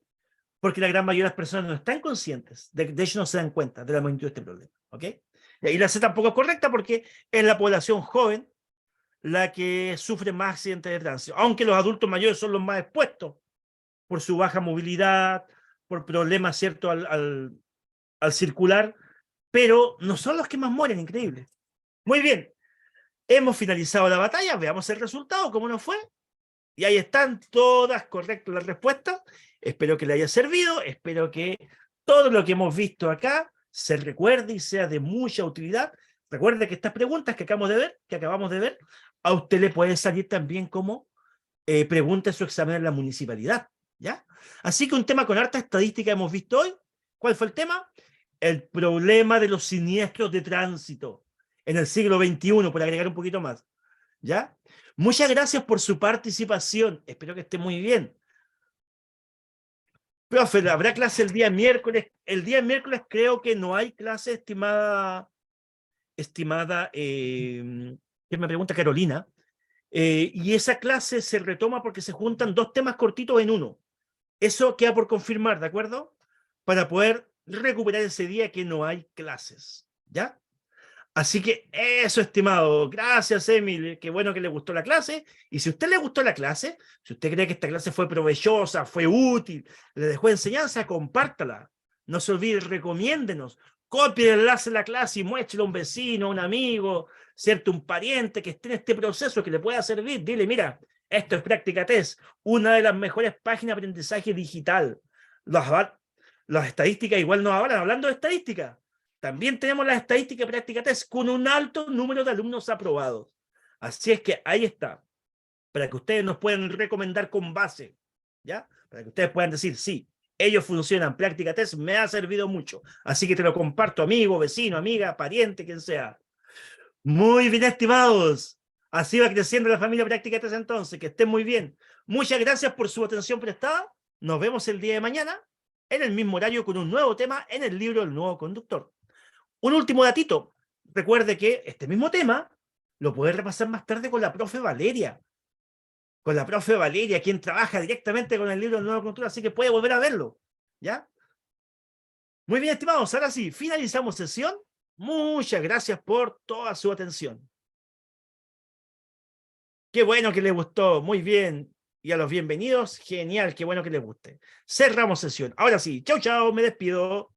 Porque la gran mayoría de las personas no están conscientes, de hecho no se dan cuenta de la magnitud de este problema. ¿Ok? Y la C tampoco es correcta porque es la población joven la que sufre más accidentes de tránsito, aunque los adultos mayores son los más expuestos por su baja movilidad, por problemas, ¿cierto?, al circular, pero no son los que más mueren, increíble. Muy bien, hemos finalizado la batalla, veamos el resultado, cómo nos fue. Y ahí están todas correctas las respuestas. Espero que le haya servido, espero que todo lo que hemos visto acá se recuerde y sea de mucha utilidad. Recuerde que estas preguntas que acabamos de ver, a usted le pueden salir también como pregunta en su examen en la municipalidad, ¿ya? Así que un tema con harta estadística hemos visto hoy. ¿Cuál fue el tema? El problema de los siniestros de tránsito en el siglo XXI, por agregar un poquito más, ¿ya? Muchas gracias por su participación. Espero que esté muy bien. Profe, ¿habrá clase el día miércoles? El día miércoles creo que no hay clase, estimada, que me pregunta Carolina. Y esa clase se retoma porque se juntan dos temas cortitos en uno. Eso queda por confirmar, ¿de acuerdo? Para poder recuperar ese día que no hay clases, ¿ya? Así que eso, estimado. Gracias, Emil. Qué bueno que le gustó la clase. Y si a usted le gustó la clase, si usted cree que esta clase fue provechosa, fue útil, le dejó enseñanza, compártala. No se olvide, recomiéndenos. Copie el enlace de la clase y muéstrelo a un vecino, a un amigo, ¿cierto? Un pariente que esté en este proceso que le pueda servir. Dile, mira, esto es Práctica Test, una de las mejores páginas de aprendizaje digital. Las, las estadísticas igual nos hablan, hablando de estadísticas. También tenemos las estadísticas de Práctica Test con un alto número de alumnos aprobados. Así es que ahí está, para que ustedes nos puedan recomendar con base, ¿ya? Para que ustedes puedan decir, sí, ellos funcionan, Práctica Test me ha servido mucho. Así que te lo comparto, amigo, vecino, amiga, pariente, quien sea. Muy bien, estimados. Así va creciendo la familia Práctica Test entonces, que estén muy bien. Muchas gracias por su atención prestada. Nos vemos el día de mañana en el mismo horario con un nuevo tema en el libro El Nuevo Conductor. Un último datito. Recuerde que este mismo tema lo puede repasar más tarde con la profe Valeria. Con la profe Valeria, quien trabaja directamente con el libro de Nueva Cultura, así que puede volver a verlo. ¿Ya? Muy bien, estimados. Ahora sí, finalizamos sesión. Muchas gracias por toda su atención. Qué bueno que les gustó. Muy bien. Y a los bienvenidos, genial, qué bueno que les guste. Cerramos sesión. Ahora sí, chau, chau, me despido.